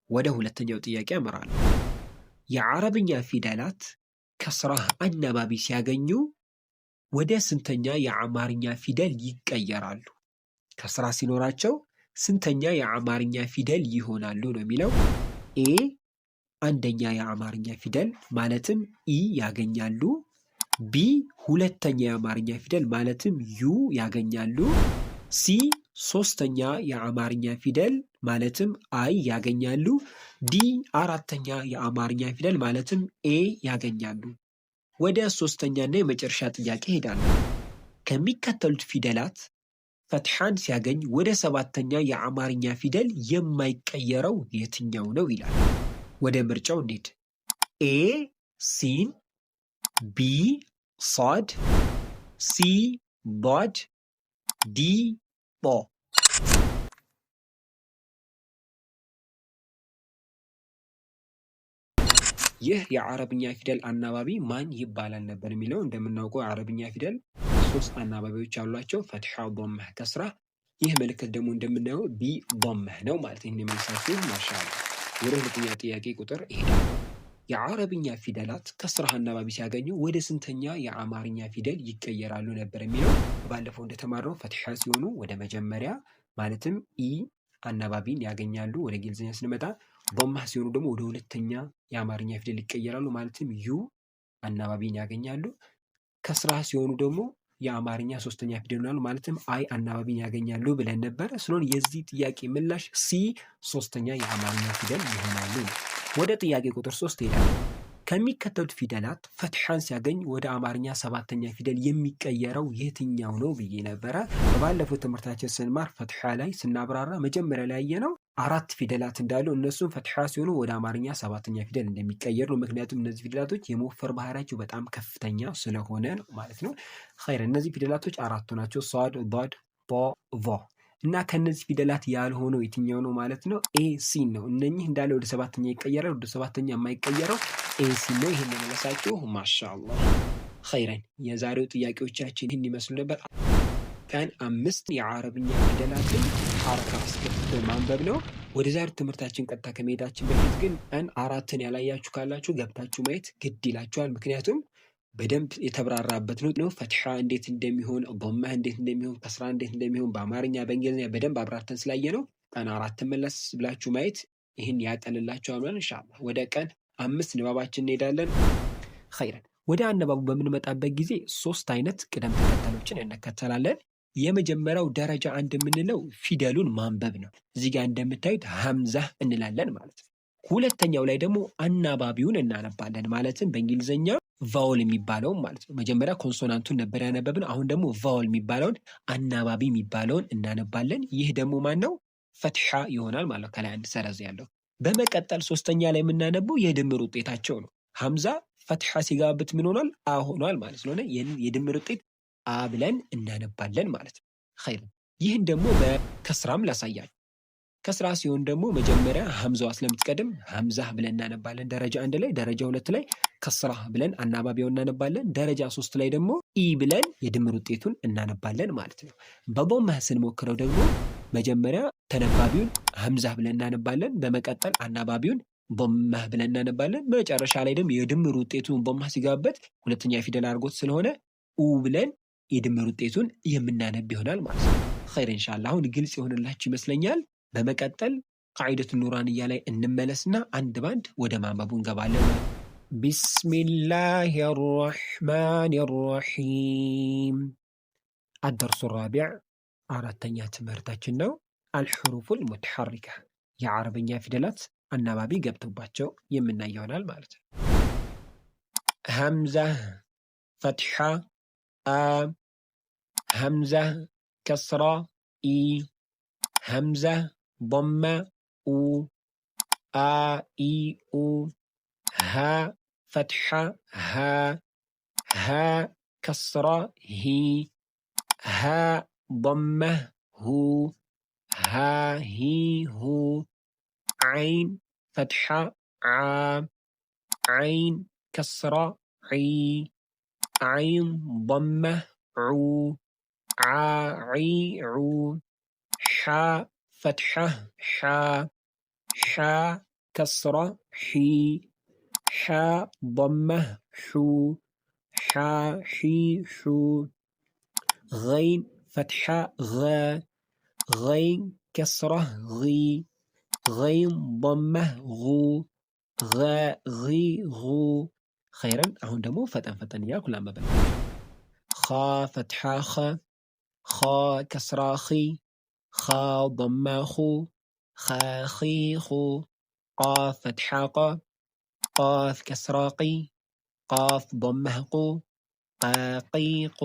ወደ ሁለተኛው ጥያቄ አመራለሁ። የአረብኛ ፊደላት ከስራ አናባቢ ሲያገኙ ወደ ስንተኛ የአማርኛ ፊደል ይቀየራሉ? ከስራ ሲኖራቸው ስንተኛ የአማርኛ ፊደል ይሆናሉ ነው የሚለው። ኤ አንደኛ የአማርኛ ፊደል ማለትም ኢ ያገኛሉ። ቢ ሁለተኛ የአማርኛ ፊደል ማለትም ዩ ያገኛሉ። ሲ ሶስተኛ የአማርኛ ፊደል ማለትም አይ ያገኛሉ። ዲ አራተኛ የአማርኛ ፊደል ማለትም ኤ ያገኛሉ። ወደ ሶስተኛና የመጨረሻ ጥያቄ ሄዳለሁ። ከሚከተሉት ፊደላት ፈትሐን ሲያገኝ ወደ ሰባተኛ የአማርኛ ፊደል የማይቀየረው የትኛው ነው ይላል። ወደ ምርጫው እንሂድ። ኤ ሲን፣ ቢ ሷድ፣ ሲ ዷድ፣ ዲ ጦ። ይህ የአረብኛ ፊደል አናባቢ ማን ይባላል ነበር የሚለው። እንደምናውቀው የአረብኛ ፊደል 3 አናባቢዎች አሏቸው፣ ፈትሐ፣ ዶመህ፣ ከስራ። ይህ ምልክት ደግሞ እንደምናየው ቢ ዶመህ ነው ማለት ነው። የመልሳችሁ ማሻአላ። ወደ ሁለተኛ ጥያቄ ቁጥር ይሄዳል። የአረብኛ ፊደላት ከስራ አናባቢ ሲያገኙ ወደ ስንተኛ የአማርኛ ፊደል ይቀየራሉ ነበር የሚለው። ባለፈው እንደተማረው ፈትሐ ሲሆኑ ወደ መጀመሪያ ማለትም ኢ አናባቢን ያገኛሉ። ወደ እንግሊዝኛ ስንመጣ ዶመህ ሲሆኑ ደግሞ ወደ ሁለተኛ የአማርኛ ፊደል ይቀየራሉ። ማለትም ዩ አናባቢን ያገኛሉ። ከስራ ሲሆኑ ደግሞ የአማርኛ ሶስተኛ ፊደል ይሆናሉ። ማለትም አይ አናባቢን ያገኛሉ ብለን ነበረ። ስለሆነ የዚህ ጥያቄ ምላሽ ሲ ሶስተኛ የአማርኛ ፊደል ይሆናሉ። ወደ ጥያቄ ቁጥር 3 ይላል። ከሚከተሉት ፊደላት ፈትሐን ሲያገኝ ወደ አማርኛ ሰባተኛ ፊደል የሚቀየረው የትኛው ነው ብዬ ነበረ። በባለፈው ትምህርታችን ስንማር ፈትሐ ላይ ስናብራራ መጀመሪያ ላይ ያየነው 4 ፊደላት እንዳሉ እነሱም ፈትሐ ሲሆኑ ወደ አማርኛ ሰባተኛ ፊደል እንደሚቀየር ነው። ምክንያቱም እነዚህ ፊደላቶች የመወፈር ባህሪያቸው በጣም ከፍተኛ ስለሆነ ነው ማለት ነው። ኸይር። እነዚህ ፊደላቶች 4 ናቸው። ሷድ፣ ዷድ፣ ጦ፣ ቮ። እና ከነዚህ ፊደላት ያልሆነው የትኛው ነው ማለት ነው? ኤ ሲን ነው። እነኚህ እንዳለ ወደ ሰባተኛ ይቀየራል። ወደ ሰባተኛ የማይቀየረው ኤ ሲን ነው። ይሄን የመለሳችሁ ማሻአላህ ኸይረን። የዛሬው ጥያቄዎቻችን ይህን ይመስሉ ነበር። ቀን 5 የአረብኛ ፊደላትን ሐረካ አስገብቶ ማንበብ ነው። ወደ ዛሬው ትምህርታችን ቀጥታ ከመሄዳችን በፊት ግን ቀን 4ን ያላያችሁ ካላችሁ ገብታችሁ ማየት ግድ ይላችኋል። ምክንያቱም በደንብ የተብራራበት ነው። ፈትሐ እንዴት እንደሚሆን፣ ዶማ እንዴት እንደሚሆን፣ ከስራ እንዴት እንደሚሆን በአማርኛ በእንግሊዝኛ በደንብ አብራርተን ስላየ ነው። ቀን 4 መለስ ብላችሁ ማየት ይህን ያቀልላችኋል ማለት ኢንሻአላህ። ወደ ቀን 5 ንባባችን እንሄዳለን። ኸይረን። ወደ አነባቡ በምንመጣበት ጊዜ 3 አይነት ቅደም ተከተሎችን እንከተላለን። የመጀመሪያው ደረጃ 1 የምንለው ፊደሉን ማንበብ ነው። እዚህ ጋር እንደምታዩት ሐምዛ እንላለን ማለት ነው። ሁለተኛው ላይ ደግሞ አናባቢውን እናነባለን። ማለትም በእንግሊዝኛ ቫውል የሚባለውን ማለት ነው። መጀመሪያ ኮንሶናንቱን ነበር ያነበብን። አሁን ደግሞ ቫውል የሚባለውን አናባቢ የሚባለውን እናነባለን። ይህ ደግሞ ማን ነው? ፈትሐ ይሆናል ማለት ከላይ አንድ ሰረዝ ያለው። በመቀጠል ሶስተኛ ላይ የምናነበው የድምር ውጤታቸው ነው። ሐምዛ ፈትሐ ሲጋብት ምን ሆኗል? አ ሆኗል ማለት ስለሆነ የድምር ውጤት አ ብለን እናነባለን ማለት ነው። ኸይር። ይህን ደግሞ በከስራም ላሳያችሁ። ከስራ ሲሆን ደግሞ መጀመሪያ ሐምዛዋ ስለምትቀድም ሐምዛ ብለን እናነባለን ደረጃ 1 ላይ። ደረጃ 2 ላይ ከስራ ብለን አናባቢውን እናነባለን። ደረጃ 3 ላይ ደግሞ ኢ ብለን የድምር ውጤቱን እናነባለን ማለት ነው። በዶማ ስንሞክረው ደግሞ መጀመሪያ ተነባቢውን ሐምዛ ብለን እናነባለን። በመቀጠል አናባቢውን ዶማ ብለን እናነባለን። መጨረሻ ላይ ደግሞ የድምር ውጤቱን ዶማ ሲጋበት ሁለተኛ ፊደል አድርጎት ስለሆነ ኡ ብለን የድምር ውጤቱን የምናነብ ይሆናል ማለት ነው። ኸይር ኢንሻአላህ። አሁን ግልጽ ይሆንላችሁ ይመስለኛል። በመቀጠል ቃዒደቱ ኑራንያ ላይ እንመለስና አንድ ባንድ ወደ ማንበቡ እንገባለን። ቢስሚላሂ ረሕማን ረሒም። አደርሱ ራቢዕ አራተኛ ትምህርታችን ነው። አልሑሩፉል ሙተሐሪካ የአረብኛ ፊደላት አናባቢ ገብቶባቸው የምናይ ይሆናል ማለት ነው። ሐምዛ ፈትሐ አ፣ ሐምዛ ከስራ ኢ፣ ሐምዛ ዶማ ኡ፣ አ ኢ ኡ፣ ሃ ፈትሐ ሃ፣ ሃ ከስራ ሂ፣ ሃ ዶማ ሁ፣ ሃ ሂ ሁ፣ ዓይን ፈትሐ ዓ፣ ዓይን ከስራ ዒ፣ ዓይን ዶማ ዑ፣ ዓ ዒ ዑ፣ ሓ ፈትሐ ሓ፣ ሓ ከስራ ሒ፣ ሓ ዶማ ሑ፣ ሓ ሒ ሑ፣ ገይን ፈትሐ ገ፣ ገይን ከስራ ጊ፣ ገይን ዶማ ጉ፣ ገ ጊ ጉ። ኸይረን። አሁን ደግሞ ፈጠን ፈጠን እያልኩ ላንብብላችሁ። ኻ ፈትሐ ኸ፣ ኻ ከስራ ኺ፣ ኻ ዶማ ኹ፣ ኻ ኺ ኹ፣ ቃፍ ፈትሐ ቃ፣ ቃፍ ከስራ ቂ፣ ቃፍ ዶማ ቁ፣ ቃ ቂ ቁ፣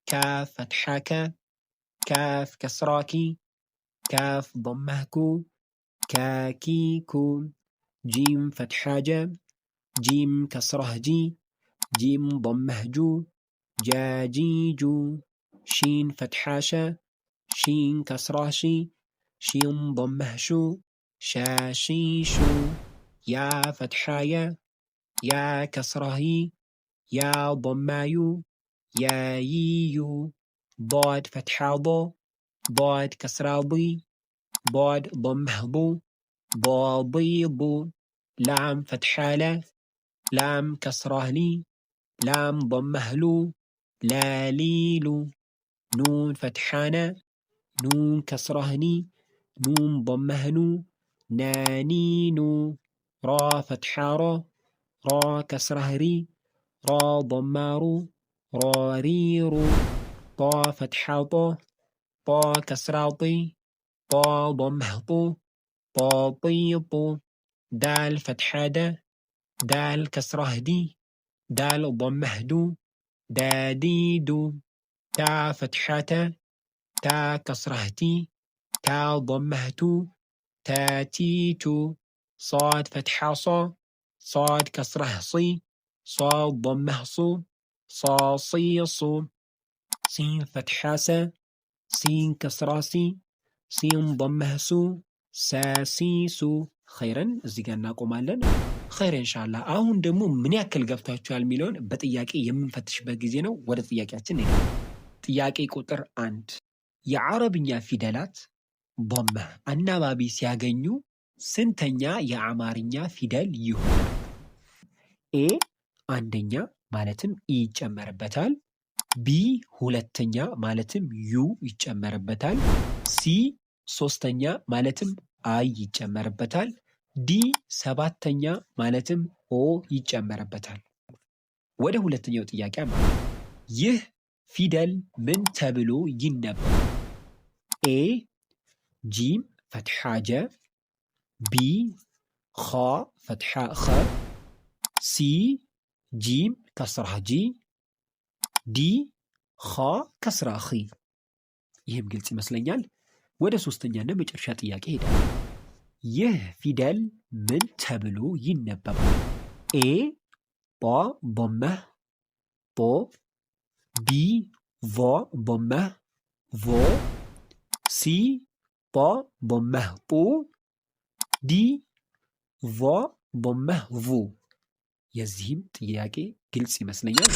ካፍ ፈትሐ ከ፣ ካፍ ከስራ ኪ፣ ካፍ ዶማ ኩ፣ ካ ኪ ኩ፣ ጂም ፈትሐ ጀ፣ ጂም ከስራ ጂ፣ ጂም ዶማ ጁ፣ ጃ ጂ ጁ፣ ሺን ፈትሐ ሸ፣ ሺን ከስራ ሺ፣ ሺን ዶማ ሹ፣ ሻ ሺ ሹ፣ ያ ፈትሐ የ፣ ያ ከስራ ይ፣ ያ ዶማ ዩ፣ ያ ይ ዩ፣ ضاد ፈትሐ ض፣ ضاد ከስራ ض፣ ضاد ዶማ ض፣ ض ላም ፈትሐ ለ፣ ላም ከስራ ሊ፣ ላም ዶማ ሉ፣ ላሊሉ፣ ኑን ፈትሐ ነ፣ ኑን ከስራ ኒ፣ ኑን ዶማ ኑ፣ ናኒኑ፣ ራ ፈትሐ ራ፣ ራ ከስራ ሪ፣ ራ ዶማ ሩ፣ ራሪሩ፣ ጣ ፈትሐ ጣ፣ ጣ ከስራ ጢ፣ ጣ ዶማ ጡ፣ ጣጢጡ፣ ዳል ፈትሐ ደ፣ ዳል ከስራ ዲ፣ ዳል ዶማ ዱ፣ ዳዲዱ፣ ታ ፈትሐ ተ፣ ታ ከስራ ቲ፣ ታ ዶማ ቱ፣ ታቲቱ፣ صاد ፈትሐ ሷ፣ صاد ከስራ ሲ፣ صاد ዶማ ሱ፣ صاصيص، ሲን ፈትሐ ሰ፣ ሲን ከስራ ሲ፣ ሲን ضمه ሱ፣ ሳሲሱ። ኸይረን እዚህ ጋር እናቆማለን። ኸይር ኢንሻአላህ። አሁን ደግሞ ምን ያክል ገብታችኋል የሚለውን በጥያቄ የምንፈትሽበት ጊዜ ነው። ወደ ጥያቄያችን ነው። ጥያቄ ቁጥር 1 የአረብኛ ፊደላት ضمه አናባቢ ሲያገኙ ስንተኛ የአማርኛ ፊደል ይሆናል? ኤ አንደኛ ማለትም ኢ ይጨመርበታል። ቢ ሁለተኛ ማለትም ዩ ይጨመርበታል። ሲ ሶስተኛ ማለትም አይ ይጨመርበታል። ዲ ሰባተኛ ማለትም ኦ ይጨመርበታል። ወደ ሁለተኛው ጥያቄ ማለት ይህ ፊደል ምን ተብሎ ይነበባል? ኤ ጂም ፈትሐ ጀ፣ ቢ ኻ ፈትሐ ኸ፣ ሲ ጂም ከስራ ጂ፣ ዲ ኻ ከስራ ኺ። ይህም ግልጽ ይመስለኛል። ወደ ሶስተኛና መጨረሻ ጥያቄ ሄዳል። ይህ ፊደል ምን ተብሎ ይነበባል? ኤ ባ ضمه ቦ፣ ቢ ቮ ضمه ቮ፣ ሲ ባ ضمه ጡ፣ ዲ ቮ ضمه ቡ። የዚህም ጥያቄ ግልጽ ይመስለኛል።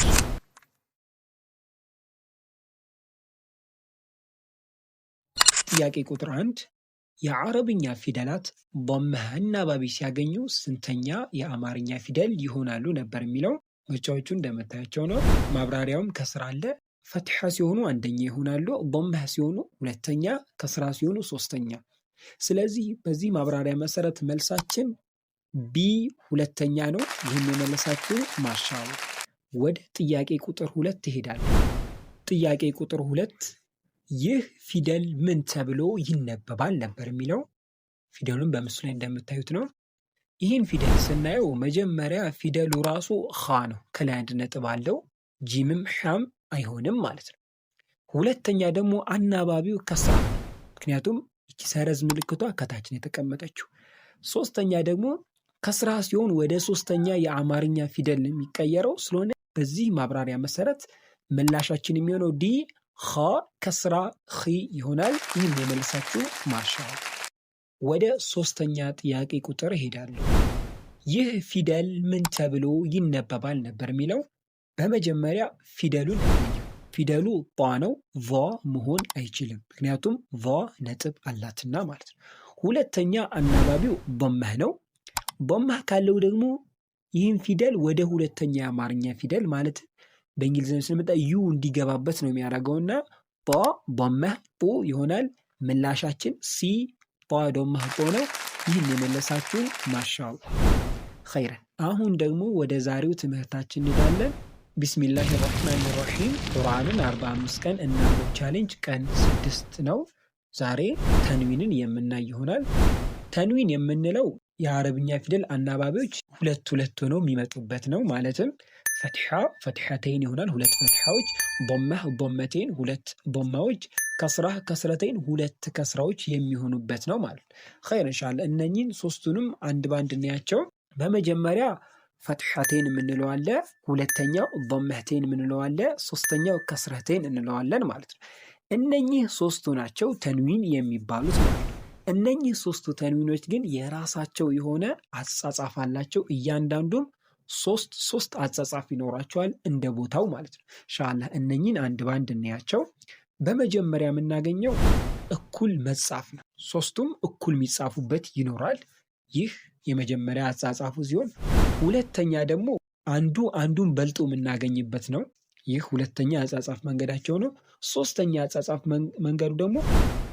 ጥያቄ ቁጥር 1 የአረብኛ ፊደላት ضمه አናባቢ ሲያገኙ ስንተኛ የአማርኛ ፊደል ይሆናሉ ነበር የሚለው። ምርጫዎቹ እንደምታያቸው ነው። ማብራሪያውም ከስራ አለ። ፈትሐ ሲሆኑ አንደኛ ይሆናሉ፣ ضمه ሲሆኑ ሁለተኛ፣ ከስራ ሲሆኑ ሶስተኛ። ስለዚህ በዚህ ማብራሪያ መሰረት መልሳችን ቢ ሁለተኛ ነው። ይህን የመለሳችሁ ማሻአላህ። ወደ ጥያቄ ቁጥር 2 ትሄዳለህ። ጥያቄ ቁጥር 2 ይህ ፊደል ምን ተብሎ ይነበባል ነበር የሚለው። ፊደሉን በምስሉ ላይ እንደምታዩት ነው። ይህን ፊደል ስናየው መጀመሪያ ፊደሉ ራሱ ኻ ነው፣ ከላይ አንድ ነጥብ አለው። ጂምም ሐም አይሆንም ማለት ነው። ሁለተኛ ደግሞ አናባቢው ከስራ ነው፣ ምክንያቱም ይቺ ሰረዝ ምልክቷ ከታች ነው የተቀመጠችው። ሶስተኛ ደግሞ ከስራ ሲሆን ወደ ሶስተኛ የአማርኛ ፊደል የሚቀየረው ስለሆነ በዚህ ማብራሪያ መሰረት ምላሻችን የሚሆነው ዲ ኻ ከስራ ኺ ይሆናል። ይህን የመለሳችሁ ማሻአላህ። ወደ ሶስተኛ ጥያቄ ቁጥር እሄዳለሁ። ይህ ፊደል ምን ተብሎ ይነበባል ነበር የሚለው። በመጀመሪያ ፊደሉን ፊደሉ ጧ ነው፣ ቫ መሆን አይችልም፣ ምክንያቱም ቫ ነጥብ አላትና ማለት ነው። ሁለተኛ አናባቢው ضمه ነው። ضمه ካለው ደግሞ ይህን ፊደል ወደ ሁለተኛ የአማርኛ ፊደል ማለት በእንግሊዝኛ ስንመጣ ዩ እንዲገባበት ነው የሚያደርገውና ጧ ضمه ጡ ይሆናል። ምላሻችን ሲ ጧ ضمه ጡ ነው። ይህን የመለሳችሁ ማሻአላህ ኸይረን። አሁን ደግሞ ወደ ዛሬው ትምህርታችን እንሄዳለን። ቢስሚላህ ራህማን ራሂም። ቁርአንን 45 ቀን እናንብብ ቻሌንጅ ቀን 6 ነው። ዛሬ ተንዊንን የምናይ ይሆናል። ተንዊን የምንለው የአረብኛ ፊደል አናባቢዎች ሁለት ሁለት ሆነው የሚመጡበት ነው። ማለትም ፈትሐ ፈትሐተይን ይሆናል፣ ሁለት ፈትሐዎች፣ ضمه ضمتين ሁለት ضማዎች፣ ከስራ ከስረተይን ሁለት ከስራዎች የሚሆኑበት ነው ማለት ኸይር ኢንሻአላህ። እነኚህን ሶስቱንም አንድ ባንድ እናያቸው። በመጀመሪያ ፈትሐተይን የምንለው አለ፣ ሁለተኛው ضمهተይን የምንለው አለ፣ ሶስተኛው ከስረተይን እንለዋለን ማለት ነው። እነኚህ ሶስቱ ናቸው ተንዊን የሚባሉት ማለት ነው። እነኚህ ሶስቱ ተንዊኖች ግን የራሳቸው የሆነ አጻጻፍ አላቸው። እያንዳንዱም ሶስት አጻጻፍ ይኖራቸዋል እንደ ቦታው ማለት ነው። ኢንሻአላህ እነኚህን አንድ ባንድ እናያቸው። በመጀመሪያ የምናገኘው እኩል መጻፍ ነው። ሶስቱም እኩል የሚጻፉበት ይኖራል። ይህ የመጀመሪያ አጻጻፉ ሲሆን፣ ሁለተኛ ደግሞ አንዱን በልጦ የምናገኝበት ነው። ይህ ሁለተኛ አጻጻፍ መንገዳቸው ነው። ሶስተኛ አጻጻፍ መንገዱ ደግሞ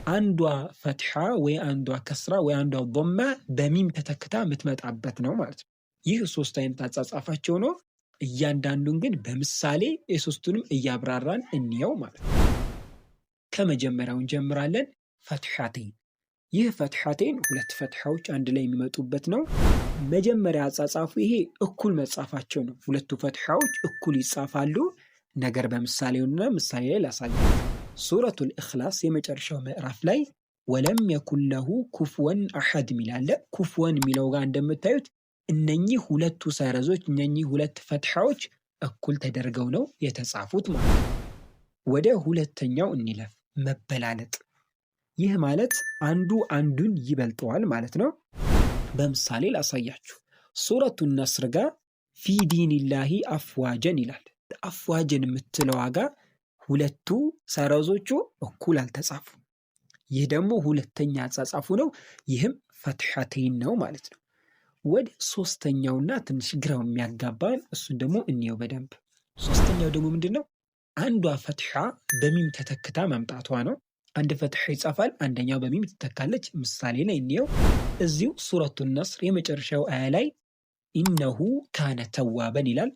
አንዷ ፈትሐ ወይ አንዷ ከስራ ወይ አንዷ ضمه በሚም ተተክታ የምትመጣበት ነው ማለት ነው። ይህ ሶስት አይነት አጻጻፋቸው ነው። እያንዳንዱን ግን በምሳሌ የሶስቱንም እያብራራን እንየው ማለት ነው። ከመጀመሪያው እንጀምራለን። ፈትሐተይን። ይህ ፈትሐተይን ሁለት ፈትሐዎች አንድ ላይ የሚመጡበት ነው። መጀመሪያ አጻጻፉ ይሄ እኩል መጻፋቸው ነው። ሁለቱ ፈትሐዎች እኩል ይጻፋሉ። ነገር በምሳሌውና ምሳሌ ላይ ላሳያችሁ። ሱረቱል ኢኽላስ የመጨረሻው ምዕራፍ ላይ ወለም የኩን ለሁ ኩፍወን አሐድ ሚላለ። ኩፍወን የሚለው ጋር እንደምታዩት እነኚህ ሁለቱ ሰረዞች እነኚህ ሁለት ፈትሐዎች እኩል ተደርገው ነው የተጻፉት ማለት ነው። ወደ ሁለተኛው እንለፍ። መበላለጥ። ይህ ማለት አንዱ አንዱን ይበልጠዋል ማለት ነው። በምሳሌ ላሳያችሁ። ሱረቱ ነስር ጋር ፊ ዲኒላሂ አፍዋጀን ይላል። አፍዋጀን የምትለው ጋር ሁለቱ ሰረዞቹ እኩል አልተጻፉም። ይህ ደግሞ ሁለተኛ አጻጻፉ ነው። ይህም ፈትሐተይን ነው ማለት ነው። ወደ ሶስተኛውና ትንሽ ግራው የሚያጋባን እሱን ደግሞ እንየው በደንብ። ሶስተኛው ደግሞ ምንድነው? አንዷ ፈትሐ በሚም ተተክታ መምጣቷ ነው። አንድ ፈትሐ ይጻፋል፣ አንደኛው በሚም ትተካለች። ምሳሌ ላይ እንየው። እዚሁ ሱረቱ ነስር የመጨረሻው አያ ላይ ኢነሁ ካነ ተዋበን ይላል።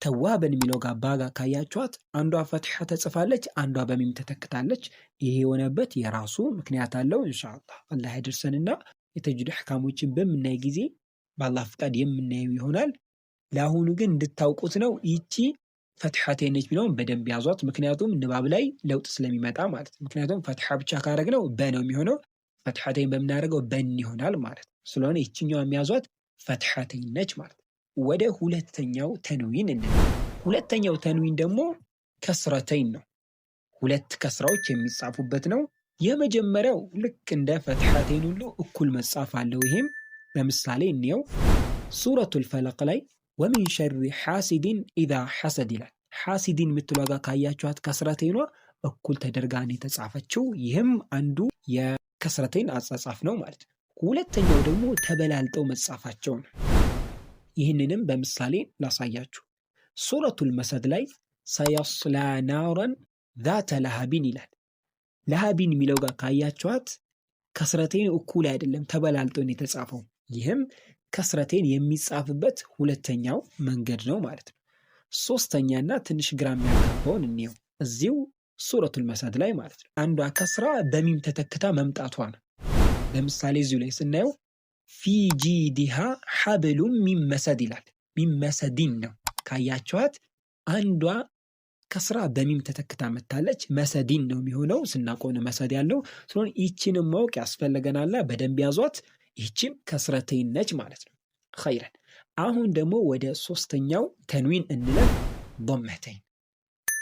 ተዋበን የሚለው ጋር ባጋ ካያችኋት አንዷ ፈትሐ ተጽፋለች፣ አንዷ በሚም ተተክታለች። ይሄ የሆነበት የራሱ ምክንያት አለው። ኢንሻአላህ አላህ ያድርሰንና የተጅዊድ አህካሞችን በምናይ ጊዜ በአላህ ፍቃድ የምናየው ይሆናል። ለአሁኑ ግን እንድታውቁት ነው። ይቺ ፈትሐተይን ነች ቢለውም በደንብ ያዟት፣ ምክንያቱም ንባብ ላይ ለውጥ ስለሚመጣ ማለት ነው። ምክንያቱም ፈትሐ ብቻ ካረግነው በ ነው የሚሆነው፣ ፈትሐተይን በምናደርገው በን ይሆናል ማለት ነው። ስለሆነ ይችኛው የሚያዟት ፈትሐተይን ነች ማለት ነው። ወደ ሁለተኛው ተንዊን እንደ ሁለተኛው ተንዊን ደግሞ ከስረተይን ነው። ሁለት ከስራዎች የሚጻፉበት ነው። የመጀመሪያው ልክ እንደ ፈትሐተይን ሁሉ እኩል መጻፍ አለው። ይሄም ለምሳሌ እንየው። ሱረቱል ፈለቅ ላይ ወሚን ሸሪ ሐሲድን ኢዛ ሐሰድ ይላል። ሐሲድን የምትለው ጋር ካያችኋት ከስረተይኗ እኩል ተደርጋን የተጻፈችው። ይህም አንዱ የከስረተይን አጻጻፍ ነው ማለት ነው። ሁለተኛው ደግሞ ተበላልጠው መጻፋቸው ነው። ይህንንም በምሳሌ ላሳያችሁ። ሱረቱል መሰድ ላይ ሰየስላ ናረን ዛተ ለሃቢን ይላል። ለሃቢን የሚለው ጋር ካያችኋት ከስረተይን እኩል አይደለም፣ ተበላልጠው የተጻፈው። ይህም ከስረተይን የሚጻፍበት ሁለተኛው መንገድ ነው ማለት ነው። ሶስተኛና ትንሽ ግራ የሚያጋባውን እንየው። እዚሁ ሱረቱል መሰድ ላይ ማለት ነው። አንዷ ከስራ በሚም ተተክታ መምጣቷ ነው። ለምሳሌ እዚሁ ላይ ስናየው ፊ ጂዲሃ ሐብሉም ሚን መሰድ ይላል። ሚን መሰዲን ነው። ካያችኋት አንዷ ከስራ በሚም ተተክታ መታለች። መሰዲን ነው የሚሆነው፣ ስናቆነ መሰድ ያለው ስለሆነ ይቺንም ማወቅ ያስፈልገናል። በደንብ ያዟት። ይህችም ከስረተይን ነች ማለት ነው። ኸይረን። አሁን ደግሞ ወደ ሶስተኛው ተንዊን እንለፍ፣ ዶመተይን።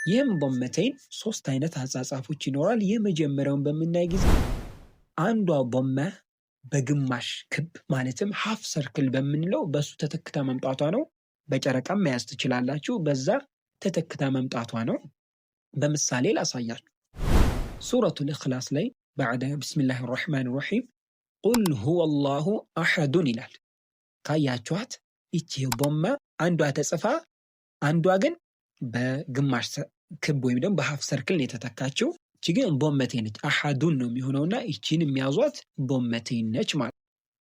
ይህም ዶመተይን ሶስት አይነት አጻጻፎች ይኖራል። የመጀመሪያውን በምናይ ጊዜ አንዷ ዶመ በግማሽ ክብ ማለትም ሀፍ ሰርክል በምንለው በሱ ተተክታ መምጣቷ ነው። በጨረቃም መያዝ ትችላላችሁ። በዛ ተተክታ መምጣቷ ነው። በምሳሌ ላሳያችሁ። ሱረቱል ኢኽላስ ላይ ባዕደ ቢስሚላሂ ረሕማን ረሒም ቁል ሁወ አላሁ አሐዱን ይላል። ካያችኋት ይቺ ዶማ አንዷ ተጽፋ አንዷ ግን በግማሽ ክብ ወይም ደግሞ በሀፍ ሰርክል የተተካችው። ይቺ ግን ዶመተይን ነች፣ አሐዱን ነው የሚሆነውና ይቺን የሚያዟት ዶመተይን ነች ማለት።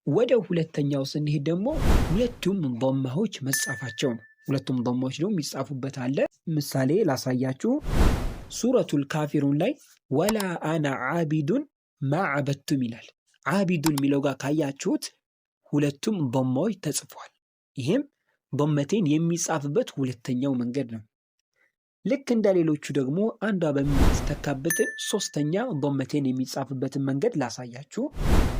ወደ ሁለተኛው ስንሄድ ደግሞ ሁለቱም ዶማዎች መጻፋቸው ነው። ሁለቱም ዶማዎች ደግሞ የሚጻፉበት አለ። ምሳሌ ላሳያችሁ። ሱረቱል ካፊሩን ላይ ወላ አና ዓቢዱን ማ ዓበድቱም ይላል። ዓቢዱን የሚለው ጋር ካያችሁት ሁለቱም ዶማዎች ተጽፏል። ይህም ዶመተይን የሚጻፍበት ሁለተኛው መንገድ ነው። ልክ እንደ ሌሎቹ ደግሞ አንዷ በሚተካበትን ሶስተኛ ዶመተይን የሚጻፍበትን መንገድ ላሳያችሁ።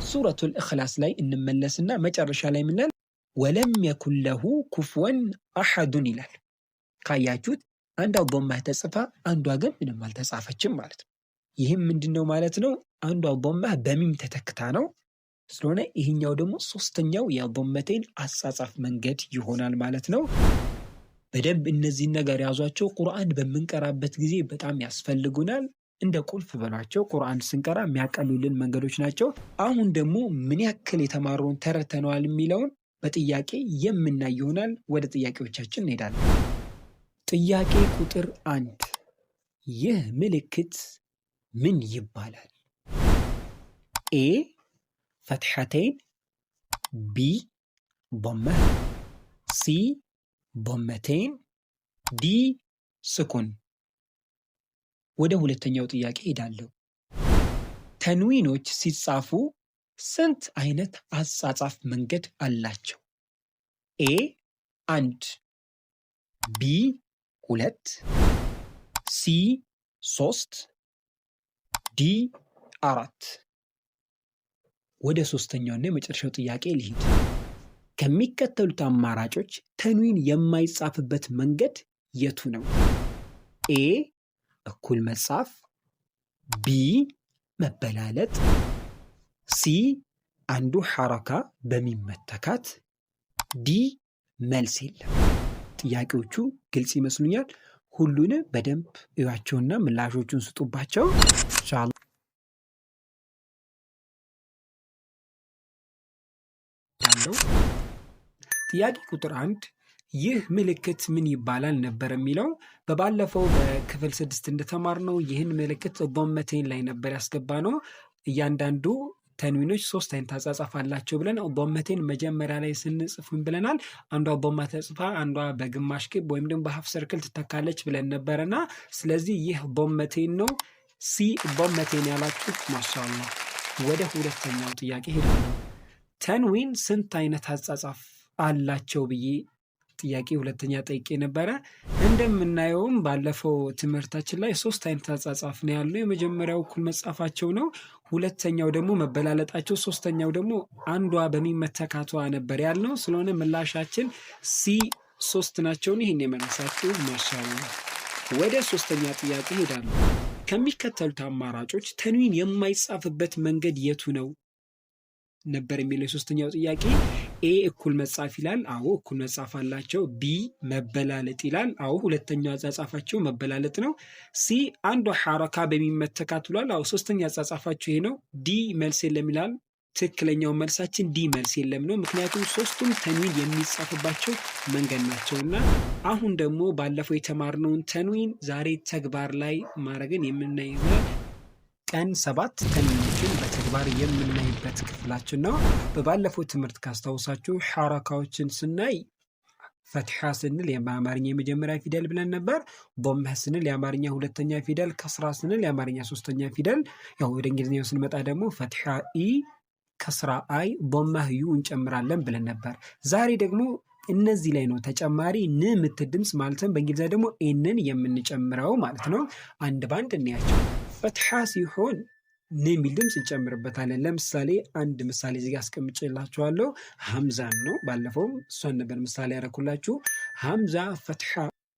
ሱረቱል ኢኽላስ ላይ እንመለስና መጨረሻ ላይ ምናል ወለም የኩን ለሁ ኩፍወን አሐዱን ይላል። ካያችሁት አንዷ ዶማ ተጽፋ አንዷ ግን ምንም አልተጻፈችም ማለት ነው። ይህም ምንድነው ማለት ነው? አንዷ ዶማ በሚም ተተክታ ነው። ስለሆነ ይህኛው ደግሞ ሶስተኛው የዶመተይን አጻጻፍ መንገድ ይሆናል ማለት ነው። በደንብ እነዚህን ነገር ያዟቸው። ቁርአን በምንቀራበት ጊዜ በጣም ያስፈልጉናል። እንደ ቁልፍ በሏቸው። ቁርአን ስንቀራ የሚያቀሉልን መንገዶች ናቸው። አሁን ደግሞ ምን ያክል የተማረውን ተረተነዋል የሚለውን በጥያቄ የምናይ ይሆናል። ወደ ጥያቄዎቻችን እንሄዳለን። ጥያቄ ቁጥር 1 ይህ ምልክት ምን ይባላል? ኤ ፈትሐተይን፣ ቢ ዶመ፣ ሲ ዶመተይን፣ ዲ ስኩን። ወደ ሁለተኛው ጥያቄ ሄዳለሁ። ተንዊኖች ሲጻፉ ስንት አይነት አጻጻፍ መንገድ አላቸው? ኤ 1፣ ቢ 2፣ ሲ 3፣ ዲ 4። ወደ ሶስተኛውና የመጨረሻው ጥያቄ ልሂድ። ከሚከተሉት አማራጮች ተንዊን የማይጻፍበት መንገድ የቱ ነው? ኤ እኩል መጻፍ፣ ቢ መበላለጥ፣ ሲ አንዱ ሐረካ በሚመተካት፣ ዲ መልስ የለም። ጥያቄዎቹ ግልጽ ይመስሉኛል። ሁሉንም በደንብ እዩዋቸውና ምላሾቹን ስጡባቸው ኢንሻአላህ። ጥያቄ ቁጥር 1 ይህ ምልክት ምን ይባላል ነበር የሚለው። በባለፈው በክፍል 6 እንደተማርነው ይህን ምልክት ዶመቴን ላይ ነበር ያስገባነው። እያንዳንዱ ተንዊኖች 3 አይነት አጻጻፍ አላቸው ብለን ዶመቴን መጀመሪያ ላይ ስንጽፍም ብለናል። አንዷ ዶማ ተጽፋ አንዷ በግማሽ ክብ ወይም ደግሞ በሀፍ ሰርክል ትተካለች ብለን ነበርና ስለዚህ ይህ ዶመቴን ነው። ሲ ዶመቴን ያላችሁ ማሻአላህ። ወደ ሁለተኛው ጥያቄ ሄዳለሁ። ተንዊን ስንት አይነት አጻጻፍ አላቸው ብዬ ጥያቄ ሁለተኛ ጠይቄ ነበረ። እንደምናየውም ባለፈው ትምህርታችን ላይ 3 አይነት አጻጻፍ ነው ያለው። የመጀመሪያው እኩል መጻፋቸው ነው። ሁለተኛው ደግሞ መበላለጣቸው፣ ሶስተኛው ደግሞ አንዷ በሚመተካቷ ነበር ያልነው። ስለሆነ ምላሻችን ሲ 3 ናቸውን። ይህን የመለሳችሁ ማሻአላህ። ወደ ሶስተኛ ጥያቄ ሄዳለሁ። ከሚከተሉት አማራጮች ተንዊን የማይጻፍበት መንገድ የቱ ነው ነበር የሚለው የሶስተኛው ጥያቄ። ኤ እኩል መጻፍ ይላል። አዎ እኩል መጻፍ አላቸው። ቢ መበላለጥ ይላል። አዎ ሁለተኛው አጻጻፋቸው መበላለጥ ነው። ሲ አንዷ ሐረካ በሚመተካት ብሏል። አዎ ሶስተኛ አጻጻፋቸው ይሄ ነው። ዲ መልስ የለም ይላል። ትክክለኛው መልሳችን ዲ መልስ የለም ነው። ምክንያቱም ሶስቱም ተንዊን የሚጻፍባቸው መንገድ ናቸውና። አሁን ደግሞ ባለፈው የተማርነውን ተንዊን ዛሬ ተግባር ላይ ማድረግን የምናይ ቀን 7 ተንዊኖችን በተግባር የምናይበት ክፍላችን ነው። በባለፈው ትምህርት ካስታውሳችሁ ሐረካዎችን ስናይ ፈትሐ ስንል የአማርኛ የመጀመሪያ ፊደል ብለን ነበር። ዶመህ ስንል የአማርኛ ሁለተኛ ፊደል፣ ከስራ ስንል የአማርኛ ሶስተኛ ፊደል። ያው ወደ እንግሊዝኛው ስንመጣ ደግሞ ፈትሐ ኢ፣ ከስራ አይ፣ ዶመህ ዩ እንጨምራለን ብለን ነበር። ዛሬ ደግሞ እነዚህ ላይ ነው ተጨማሪ ን ምትል ድምፅ ማለትም በእንግሊዝኛ ደግሞ ኤንን የምንጨምረው ማለት ነው። አንድ ባንድ እንያቸው። ፈትሐ ሲሆን ን የሚል ድምፅ እንጨምርበታለን። ለምሳሌ አንድ ምሳሌ እዚህ ጋር አስቀምጬላችኋለሁ። ሐምዛን ነው። ባለፈውም እሷን ነበር ምሳሌ ያደረኩላችሁ። ሐምዛ ፈትሐ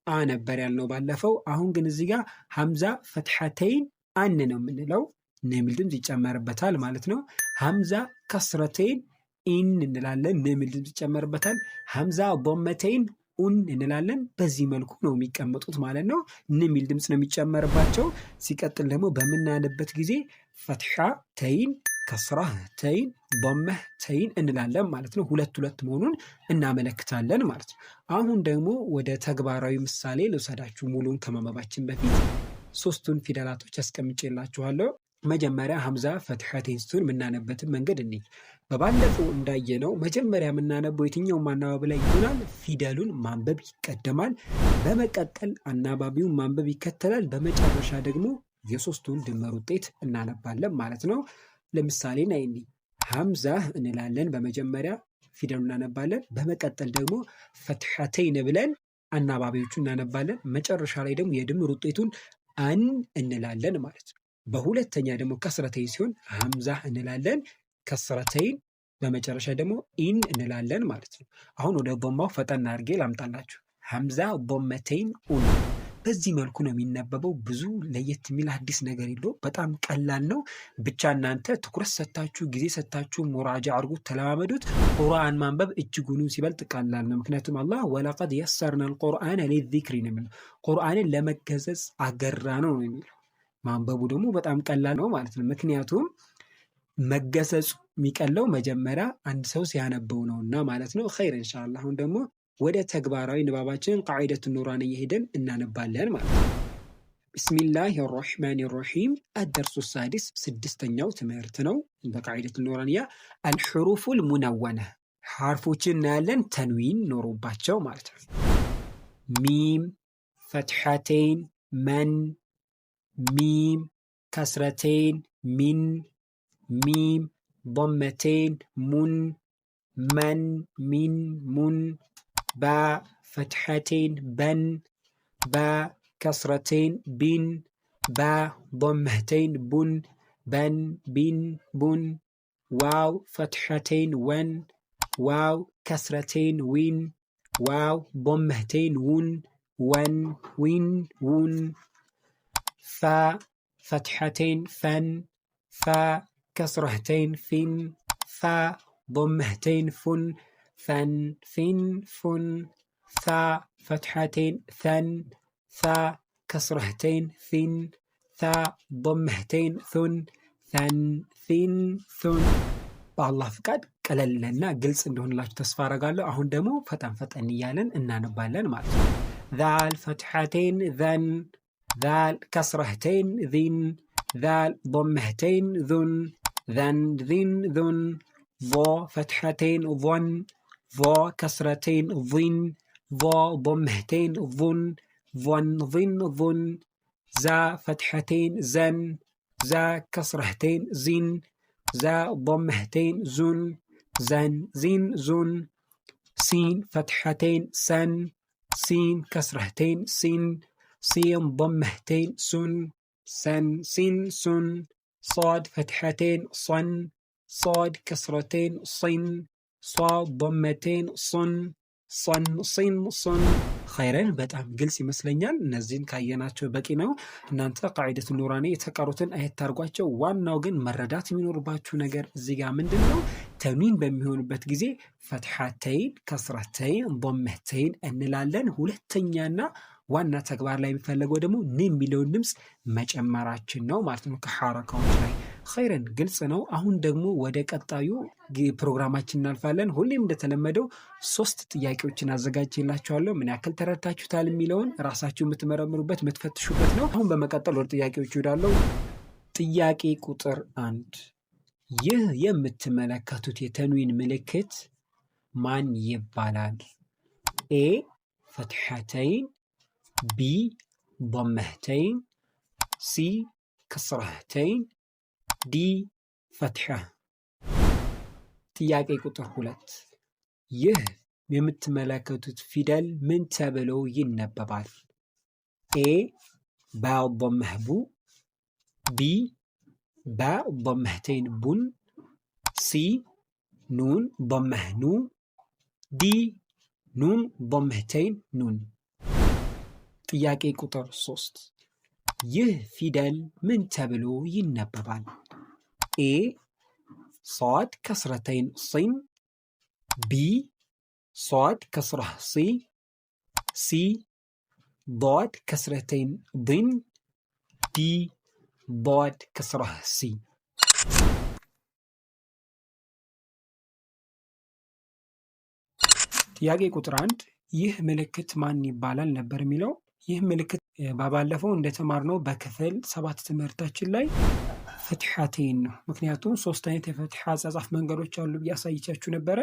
አ ነበር ያልነው ባለፈው። አሁን ግን እዚህ ጋር ሐምዛ ፈትሐተይን አን ነው የምንለው። ን የሚል ድምፅ ይጨመርበታል ማለት ነው። ሐምዛ ከስረተይን ኢን እንላለን። ን የሚል ድምፅ ይጨመርበታል። ሐምዛ ዶመተይን ኡን እንላለን። በዚህ መልኩ ነው የሚቀመጡት ማለት ነው። ን የሚል ድምፅ ነው የሚጨመርባቸው። ሲቀጥል ደግሞ በምናነበት ጊዜ ፈትሐ ተይን፣ ከስራ ተይን፣ ዶመህ ተይን እንላለን ማለት ነው። ሁለት ሁለት መሆኑን እናመለክታለን ማለት ነው። አሁን ደግሞ ወደ ተግባራዊ ምሳሌ ልውሰዳችሁ። ሙሉን ከማንበባችን በፊት 3ቱን ፊደላቶች አስቀምጬላችኋለሁ። መጀመሪያ ሐምዛ ፈትሐተይን ስትሆን የምናነበትን መንገድ እንይ። በባለፈው እንዳየነው መጀመሪያ የምናነበው የትኛውም አናባቢ ላይ ይሆናል። ፊደሉን ማንበብ ይቀደማል። በመቀጠል አናባቢውን ማንበብ ይከተላል። በመጨረሻ ደግሞ የሶስቱን ድምር ውጤት እናነባለን ማለት ነው። ለምሳሌ ናይኒ ሐምዛ እንላለን። በመጀመሪያ ፊደሉን እናነባለን። በመቀጠል ደግሞ ፈትሐተይን ብለን አናባቢዎቹ እናነባለን። መጨረሻ ላይ ደግሞ የድምር ውጤቱን አን እንላለን ማለት ነው። በሁለተኛ ደግሞ ከስረተይን ሲሆን ሐምዛ እንላለን፣ ከስረተይን፣ በመጨረሻ ደግሞ ኢን እንላለን ማለት ነው። አሁን ወደ ዶማው ፈጠን አድርጌ ላምጣላችሁ። ሐምዛ ዶመተይን ኡን። በዚህ መልኩ ነው የሚነበበው። ብዙ ለየት የሚል አዲስ ነገር የለው። በጣም ቀላል ነው። ብቻ እናንተ ትኩረት ሰታችሁ ጊዜ ሰታችሁ ሙራጃ አድርጉት፣ ተለማመዱት። ቁርአን ማንበብ እጅጉኑ ሲበልጥ ቀላል ነው። ምክንያቱም አላህ ወለቀድ የሰርና አልቁርአነ ሊዚክሪ ነው የሚለው። ቁርአንን ለመገሰጽ አገራ ነው የሚለው። ማንበቡ ደግሞ በጣም ቀላል ነው ማለት ነው። ምክንያቱም መገሰጹ የሚቀለው መጀመሪያ አንድ ሰው ሲያነበው ነውና ማለት ነው። ኸይር ኢንሻአላህ። አሁን ደግሞ ወደ ተግባራዊ ንባባችን ቃዒደቱ ኑራንያ እየሄድን እናነባለን ማለት ነው። ቢስሚላሂ ራህማኒ ራሂም። አደርሱ ሳዲስ 6ኛው ትምህርት ነው በቃዒደቱ ኑራንያ። አልሑሩፉል ሙነወነ ሐርፎችን እናያለን ተንዊን ኖሮባቸው ማለት ነው። ሚም፣ ፈትሐተይን፣ መን፣ ሚም፣ ከስረተይን፣ ሚን፣ ሚም፣ ዶመተይን፣ ሙን፣ መን፣ ሚን፣ ሙን፣ ባ፣ ፈትሐተይን፣ በን፣ ባ፣ ከስረተይን፣ ቢን፣ ባ፣ ዶመተይን፣ ቡን፣ በን፣ ቢን፣ ቡን፣ ዋው፣ ፈትሐተይን፣ ወን፣ ዋው፣ ከስረተይን፣ ዊን፣ ዋው፣ ዶመተይን፣ ውን፣ ወን፣ ዊን፣ ውን፣ ፋ፣ فتحتين فن فا كسرتين فين فا ضمتين فن فن فين فن ثا فتحتين ثن ثا كسرتين فين ثا ضمتين ثن ثن ثين ثن በአላህ ፍቃድ ቀለልና ግልጽ እንደሆነላችሁ ተስፋ አደርጋለሁ። አሁን ደግሞ ፈጠን እያለን እናነባለን ማለት ነው። ዛል ፈትሐተይን ዘን ዛል ከስረተይን ዚን ዛል ضመህተይን ዙን ዘን ዚን ዙን ዞ ፈትሐተይን ዞን ዞ ከስረተይን ዚን ዞ ضመህተይን ዙን ዞን ዚን ዙን ዛ ፈትሐተይን ዘን ዛ ከስረተይን ዚን ዛ ضمهتين زن زن زين زن سين فتحتين سن سين كسرتين سين سين ضمهتين سن سن سين سن صاد فتحتين صن صاد كسرتين صن صاد ضمتين صن صن صن صن ኸይረን በጣም ግልጽ ይመስለኛል። እነዚህን ካየናቸው በቂ ነው። እናንተ ቃዒደቱ ኑራኒ የተቀሩትን አየታርጓቸው። ዋናው ግን መረዳት የሚኖርባችሁ ነገር እዚህ ጋር ምንድን ነው? ተንዊን በሚሆንበት ጊዜ ፈትሐተይን ከስረተይን ضመተይን እንላለን። ሁለተኛና ዋና ተግባር ላይ የሚፈለገው ደግሞ ን የሚለውን ድምፅ መጨመራችን ነው ማለት ነው ከሐረካዎች ላይ። ኸይረን ግልጽ ነው። አሁን ደግሞ ወደ ቀጣዩ ፕሮግራማችን እናልፋለን። ሁሌም እንደተለመደው 3 ጥያቄዎችን አዘጋጅላችኋለሁ። ምን ያክል ተረድታችሁታል የሚለውን ራሳችሁ የምትመረምሩበት የምትፈትሹበት ነው። አሁን በመቀጠል ወደ ጥያቄዎቹ እሄዳለሁ። ጥያቄ ቁጥር 1 ይህ የምትመለከቱት የተንዊን ምልክት ማን ይባላል? ኤ ፈትሐተይን ቢ ضመህተይን ሲ ከስረተይን ዲ ፈትሐ። ጥያቄ ቁጥር 2 ይህ የምትመለከቱት ፊደል ምን ተብሎ ይነበባል? ኤ ባእ ضመህ ቡ ቢ ባእ ضመህተይን ቡን ሲ ኑን ضመህ ኑ ዲ ኑን ضመህተይን ኑን። ጥያቄ ቁጥር 3 ይህ ፊደል ምን ተብሎ ይነበባል? ኤ ሷድ ከስረተይን ሲን ቢ ሷድ ከስረህ ሲ ሲ ضاد كسرتين ضن دي ضاد كسرة سي። ጥያቄ ቁጥር 1 ይህ ምልክት ማን ይባላል ነበር የሚለው። ይህ ምልክት ባለፈው እንደተማርነው በክፍል 7 ትምህርታችን ላይ ፈትሐተይን ነው። ምክንያቱም 3 አይነት የፈትሐ አጻጻፍ መንገዶች አሉ ብዬ አሳይቻችሁ ነበረ።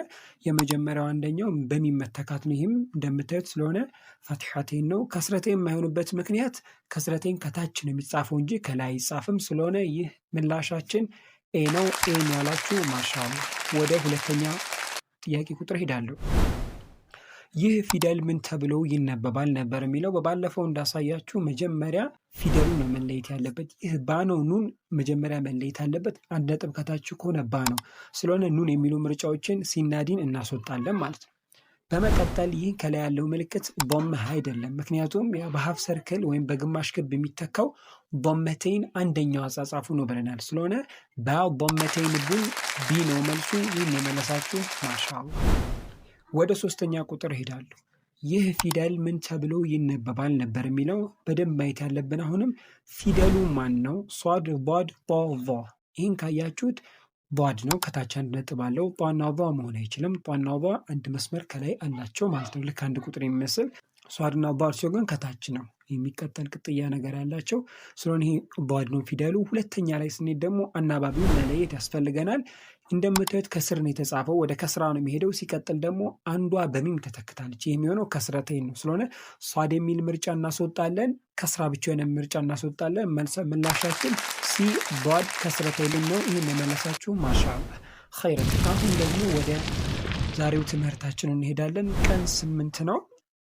የመጀመሪያው አንደኛው በሚመተካት ነው። ይህም እንደምታዩት ስለሆነ ፈትሐተይን ነው። ከስረተይን የማይሆንበት ምክንያት ከስረተይን ከታች ነው የሚጻፈው እንጂ ከላይ አይጻፍም። ስለሆነ ይህ ምላሻችን ኤ ነው። ኤን ያላችሁ ማሻአላህ። ወደ ሁለተኛ ጥያቄ ቁጥር ሄዳለሁ። ይህ ፊደል ምን ተብሎ ይነበባል ነበር የሚለው። በባለፈው እንዳሳያችሁ መጀመሪያ ፊደሉ ነው መለየት ያለበት። ይህ ባ ነው። ኑን መጀመሪያ መለየት አለበት። 1 ነጥብ ከታች ከሆነ ባ ነው። ስለሆነ ኑን የሚሉ ምርጫዎችን ሲናዲን እናስወጣለን ማለት ነው። በመቀጠል ይህ ከላይ ያለው ምልክት ضመህ አይደለም። ምክንያቱም በሀፍ ሰርክል ወይም በግማሽ ክብ የሚተካው ضመተይን አንደኛው አጻጻፉ ነው ብለናል። ስለሆነ ባ ضመተይን ቡ ቢ ነው መልሱ። ይህን የመለሳችሁ ማሻአላህ። ወደ 3ኛ ቁጥር ሄዳለሁ። ይህ ፊደል ምን ተብሎ ይነበባል ነበር የሚለው። በደንብ ማየት ያለብን አሁንም ፊደሉ ማን ነው? ሷድ ቧድ ጧ ቫ። ይህን ካያችሁት ቧድ ነው። ከታች 1 ነጥብ አለው። ጧና ቫ መሆን አይችልም። ጧና ቫ አንድ መስመር ከላይ አላቸው ማለት ነው። ልክ 1 ቁጥር የሚመስል። ሷድና ቧድ ሲሆን ግን ከታች ነው የሚቀጠል ቅጥያ ነገር ያላቸው። ስለሆነ ይሄ ቧድ ነው ፊደሉ። ሁለተኛ ላይ ስንሄድ ደግሞ አናባቢውን መለየት ያስፈልገናል። እንደምታዩት ከስር ነው የተጻፈው። ወደ ከስራ ነው የሚሄደው። ሲቀጥል ደግሞ አንዷ በሚም ተተክታለች። ይህ የሚሆነው ከስረተይን ነው። ስለሆነ ሷድ የሚል ምርጫ እናስወጣለን። ከስራ ብቻ የሆነ ምርጫ እናስወጣለን። ምላሻችን ሲ ዷድ ከስረተይን ነው። ይህን የመለሳችሁ ማሻአላህ ኸይረን። አሁን ደግሞ ወደ ዛሬው ትምህርታችን እንሄዳለን። ቀን 8 ነው።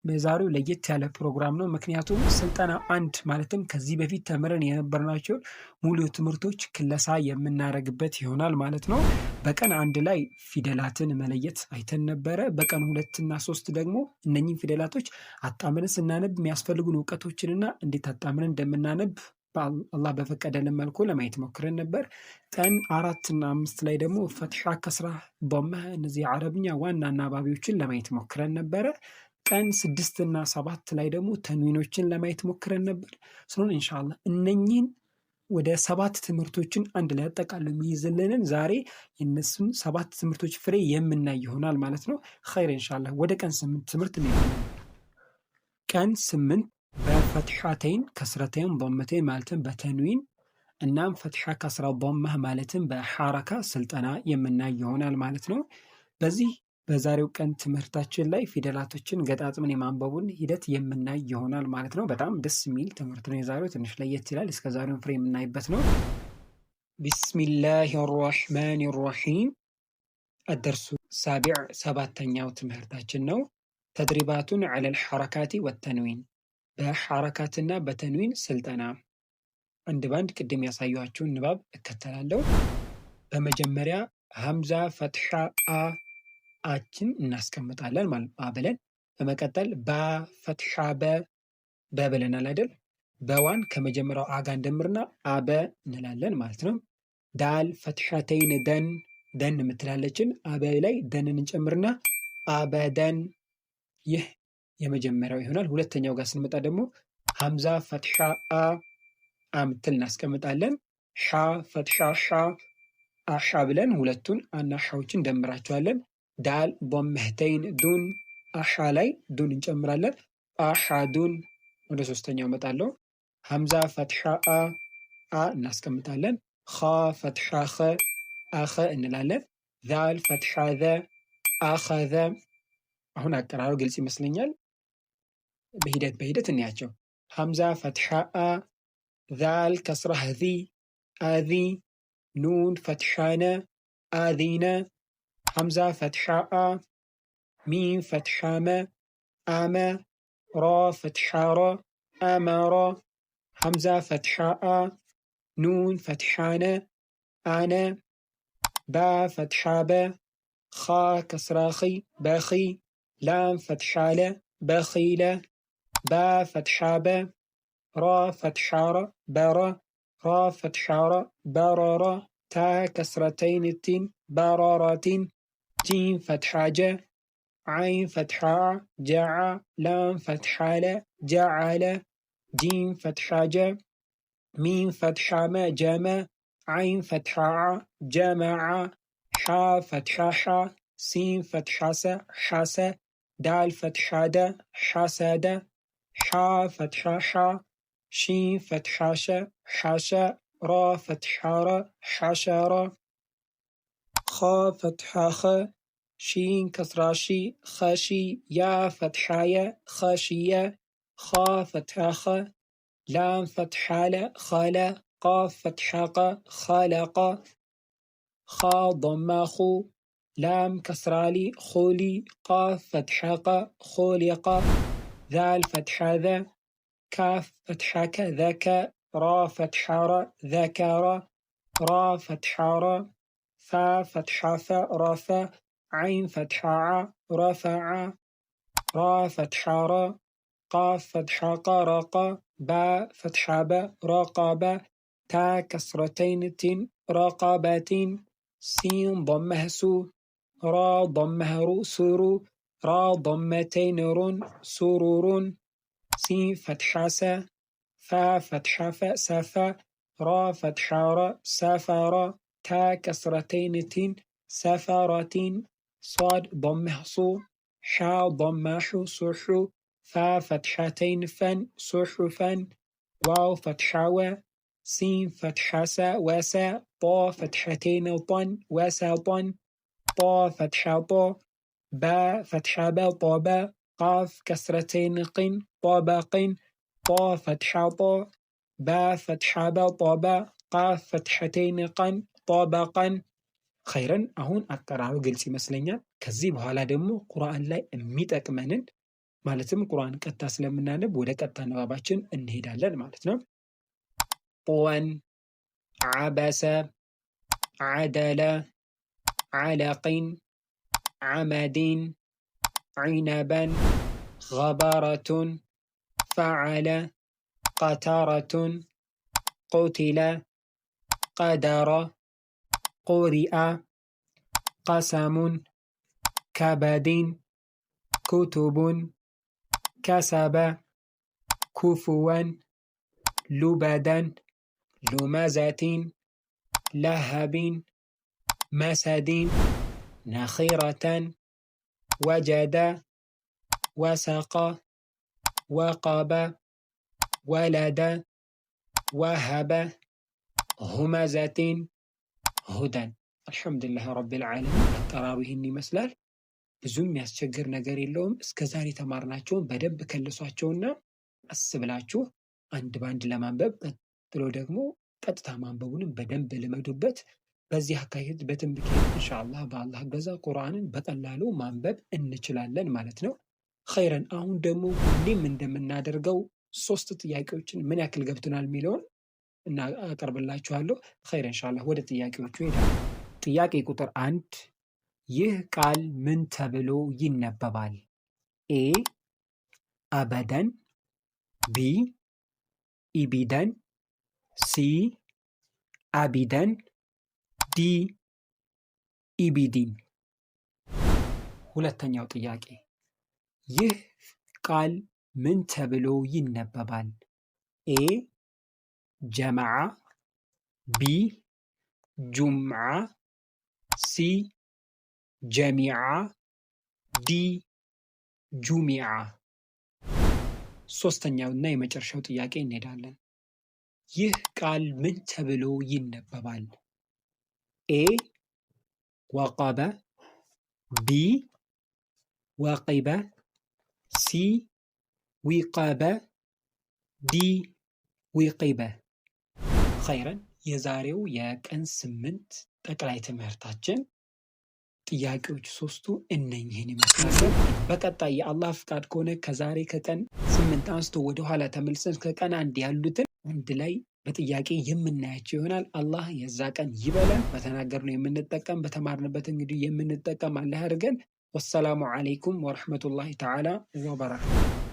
በዛሬው ለየት ያለ ፕሮግራም ነው። ምክንያቱም ስልጠና 1 ማለትም ከዚህ በፊት ተምረን የነበርናቸውን ሙሉ ትምህርቶች ክለሳ የምናደርግበት ይሆናል ማለት ነው። በቀን 1 ላይ ፊደላትን መለየት አይተን ነበረ። በቀን 2 እና 3 ደግሞ እነኚህን ፊደላቶች አጣምረን ስናነብ የሚያስፈልጉን እውቀቶችንና እንዴት አጣምረን እንደምናነብ አላህ በፈቀደልን መልኩ ለማየት ሞክረን ነበር። ቀን 4 እና 5 ላይ ደግሞ ፈትሐ፣ ከስራ፣ ዶማ እነዚህ የአረብኛ ዋና አናባቢዎችን ለማየት ሞክረን ነበረ። ቀን 6 እና 7 ላይ ደግሞ ተንዊኖችን ለማየት ሞክረን ነበር። ስለሆነ ኢንሻአላህ እነኚህን ወደ 7 ትምህርቶችን አንድ ላይ አጠቃለው የሚይዝልንን ዛሬ የነሱን 7 ትምህርቶች ፍሬ የምናይ ይሆናል ማለት ነው። ኸይር ኢንሻአላህ ወደ ቀን 8 ትምህርት እንሄዳለን። ቀን 8 በፈትሐተይን ከስረተይን ዶመተይን ማለትም በተንዊን እናም ፈትሐ ከስራ ዶማህ ማለትም በሐረካ ስልጠና የምናይ ይሆናል ማለት ነው። በዚህ በዛሬው ቀን ትምህርታችን ላይ ፊደላቶችን ገጣጥመን የማንበቡን ሂደት የምናይ ይሆናል ማለት ነው። በጣም ደስ የሚል ትምህርት ነው የዛሬው። ትንሽ ለየት ይላል። እስከ ዛሬውን ፍሬ የምናይበት ነው። ቢስሚላሂ ራሕማኒ ራሒም። አደርሱ ሳቢዕ፣ ሰባተኛው ትምህርታችን ነው። ተድሪባቱን ዐለል ሐረካቲ ወተንዊን፣ በሐረካትና በተንዊን ስልጠና። አንድ ባንድ ቅድም ያሳየኋችሁን ንባብ እከተላለሁ። በመጀመሪያ ሀምዛ ፈትሐ አ አችን እናስቀምጣለን ማለት ብለን። በመቀጠል ባ ፈትሐ በ ብለናል አይደል? በዋን ከመጀመሪያው አጋ እንደምርና አበ እንላለን ማለት ነው። ዳል ፈትሐተይን ደን የምትላለችን አበ ላይ ደንን እንጨምርና አበደን። ይህ የመጀመሪያው ይሆናል። ሁለተኛው ጋር ስንመጣ ደግሞ ሀምዛ ፈትሐ አ ምትል እናስቀምጣለን። ሻ ፈትሐ ሻ አሻ ብለን ሁለቱን አና ሻዎችን እንደምራቸዋለን። ዳል ዶመህተይን ዱን፣ አሻ ላይ ዱን እንጨምራለን። አሻዱን። ወደ ሶስተኛው መጣለው። ሀምዛ ፈትሐ አ እናስቀምጣለን። ኻ ፈትሐ ኸ አኸ እንላለን። ዛል ፈትሐ ዘ አኸዘ። አሁን አቀራሩ ግልጽ ይመስለኛል። በሂደት እንያቸው። ሀምዛ ፈትሐ አ፣ ዛል ከስራ ዚ አዚ፣ ኑን ፈትሐ ነ አዚነ። ሐምዛ ፈትሐ አ፣ ሚም ፈትሐ መ አመ፣ ራ ፈትሐ ረ አመረ። ሐምዛ ፈትሐ አ፣ ኑን ፈትሐ ነ አነ፣ ባ ፈትሐ በ፣ ኻ ከስራ ኺ በኺ፣ ላም ፈትሐ ለ በኺለ፣ ባ ፈትሐ በ፣ ራ ፈትሐ ረ በረ፣ ራ ፈትሐ ረ በረረ፣ ታ ከስረተይን ቲን በረረቲን፣ ጂም ፈትሐ ጀ፣ ዓይን ፈትሐ ዓ ጀዓ፣ ላም ፈትሐ ለ ጀዓለ፣ ጂም ፈትሐ ጀ፣ ሚም ፈትሐ መ ጀመ፣ ዓይን ፈትሐ ዓ ጀመዓ፣ ሓ ፈትሐ ሓ፣ ሲን ፈትሐ ሰ ሓሰ፣ ዳል ፈትሐ ደ ሓሰደ፣ ሓ ፈትሐ ሓ፣ ሺን ፈትሐ ሸ ሓሸ፣ ራ ፈትሐ ረ ሓሸረ፣ ኸ ፈትሐ ኸ፣ ሺን ከስራ ሺ ኸሺ፣ ያ ፈትሐ የ ኸሽየ፣ ኻ ፈትሐ ኸ፣ ላም ፈትሐ ለ ኸለ፣ ቃፍ ፈትሐ ቀ ኸለቀ፣ ኻ ዶማ ኹ፣ ላም ከስራሊ ኹሊ፣ ቃፍ ፈትሐ ቀ ኹሊቀ፣ ዛል ፈትሐ ዘ፣ ካፍ ፈትሐ ከ ዘከ፣ ራ ፈትሐ ረ ዘከረ፣ ራ ፈትሐ ረ፣ ፋ ፈትሐ ፈ ረፈ፣ ዓይን ፈትሐ ዓ ረፈዐ፣ ራ ፈትሐ ረ፣ ቃፍ ፈትሐ ቀ ረቀ፣ ባ ፈትሐ በ ረቀበ፣ ታ ከስረተይን ቲን ረቀበቲን፣ ሲን ዶመህ ሱ፣ ራ ዶመህ ሩ ሱሩ፣ ራ ዶመተይን ሩን ሱሩሩን፣ ሲን ፈትሐ ሰ፣ ፋ ፈትሐ ፈ ሰፈ፣ ራ ፈትሐ ረ ሰፈረ፣ ታ ከስረተይን ቲን ሰፈረቲን፣ ሷድ ዶመህ ሱ፣ ሻ ዶመህ ሑ ሱሑ፣ ፋ ፈትሐተይን ፈን ሱሑፈን፣ ዋው ፈትሐ ወ፣ ሲን ፈትሐ ሰ ወሰ፣ ጦ ፈትሐተይን ጦን ወሰጦን፣ ጦ ፈትሐ ጦ፣ ባ ፈትሐ በ ጦበ፣ ቃፍ ከስረተይን ቂን ጦበቂን፣ ጦ ፈትሐ ጦ፣ ባ ፈትሐ በ ጦበ፣ ቃፍ ፈትሐተይን ቀን ጦበቀን። ኸይረን አሁን አቀራሩ ግልጽ ይመስለኛል። ከዚህ በኋላ ደግሞ ቁርአን ላይ የሚጠቅመንን ማለትም ቁርአን ቀጥታ ስለምናነብ ወደ ቀጥታ ንባባችን እንሄዳለን ማለት ነው። ጦወን፣ ዓበሰ፣ ዓደለ፣ ዓለቂን፣ ዓመዲን፣ ዒነበን፣ ገበረቱን፣ ፈዓለ፣ ቀተረቱን፣ قتل قدر قرئ قسم كبد كتب كسب كفوا لبدا لمزة لهب مسد نخرة وجد وسق وقب ولد وهب همزة هدى አልሐምዱሊላህ ረቢል ዓለሚን። አቀራሩ ይህን ይመስላል። ብዙም የሚያስቸግር ነገር የለውም። እስከዛሬ የተማርናቸውን በደንብ ከልሷቸውና ቀስ ብላችሁ አንድ ባንድ ለማንበብ ቀጥሎ ደግሞ ቀጥታ ማንበቡንም በደንብ ልመዱበት። በዚህ አካሄድ በትንቢት ኢንሻአላህ በአላህ እገዛ ቁርአንን በቀላሉ ማንበብ እንችላለን ማለት ነው። ኸይረን አሁን ደግሞ ሁሌም እንደምናደርገው 3 ጥያቄዎችን ምን ያክል ገብቶናል የሚለውን አቀርብላችኋለሁ። ኸይረን ኢንሻአላህ ወደ ጥያቄዎቹ ሄዳለሁ። ጥያቄ ቁጥር 1 ይህ ቃል ምን ተብሎ ይነበባል? ኤ አበደን፣ ቢ ኢቢደን፣ ሲ አቢደን፣ ዲ ኢቢዲን። ሁለተኛው ጥያቄ ይህ ቃል ምን ተብሎ ይነበባል? ኤ ጀመዓ፣ ቢ ጁምዓ፣ ሲ ጀሚዓ፣ ዲ ጁሚዓ። ሶስተኛው እና የመጨረሻው ጥያቄ እንሄዳለን። ይህ ቃል ምን ተብሎ ይነበባል? ኤ ወቀበ፣ ቢ ወቂበ፣ ሲ ዊቀበ፣ ዲ ዊቂበ። ኸይረን የዛሬው የቀን 8 ጠቅላይ ትምህርታችን ጥያቄዎች 3ቱ እነኝህን ይመስላሉ። በቀጣይ የአላህ ፍቃድ ከሆነ ከዛሬ ከቀን 8 አንስቶ ወደ ኋላ ተመልሰን ከቀን 1 ያሉትን አንድ ላይ በጥያቄ የምናያቸው ይሆናል። አላህ የዛ ቀን ይበለን። በተናገርነው የምንጠቀም በተማርንበት እንግዲህ የምንጠቀም አላህ ያድርገን። ወሰላሙ አለይኩም ወረሕመቱላሂ ተዓላ ወበረካቱ።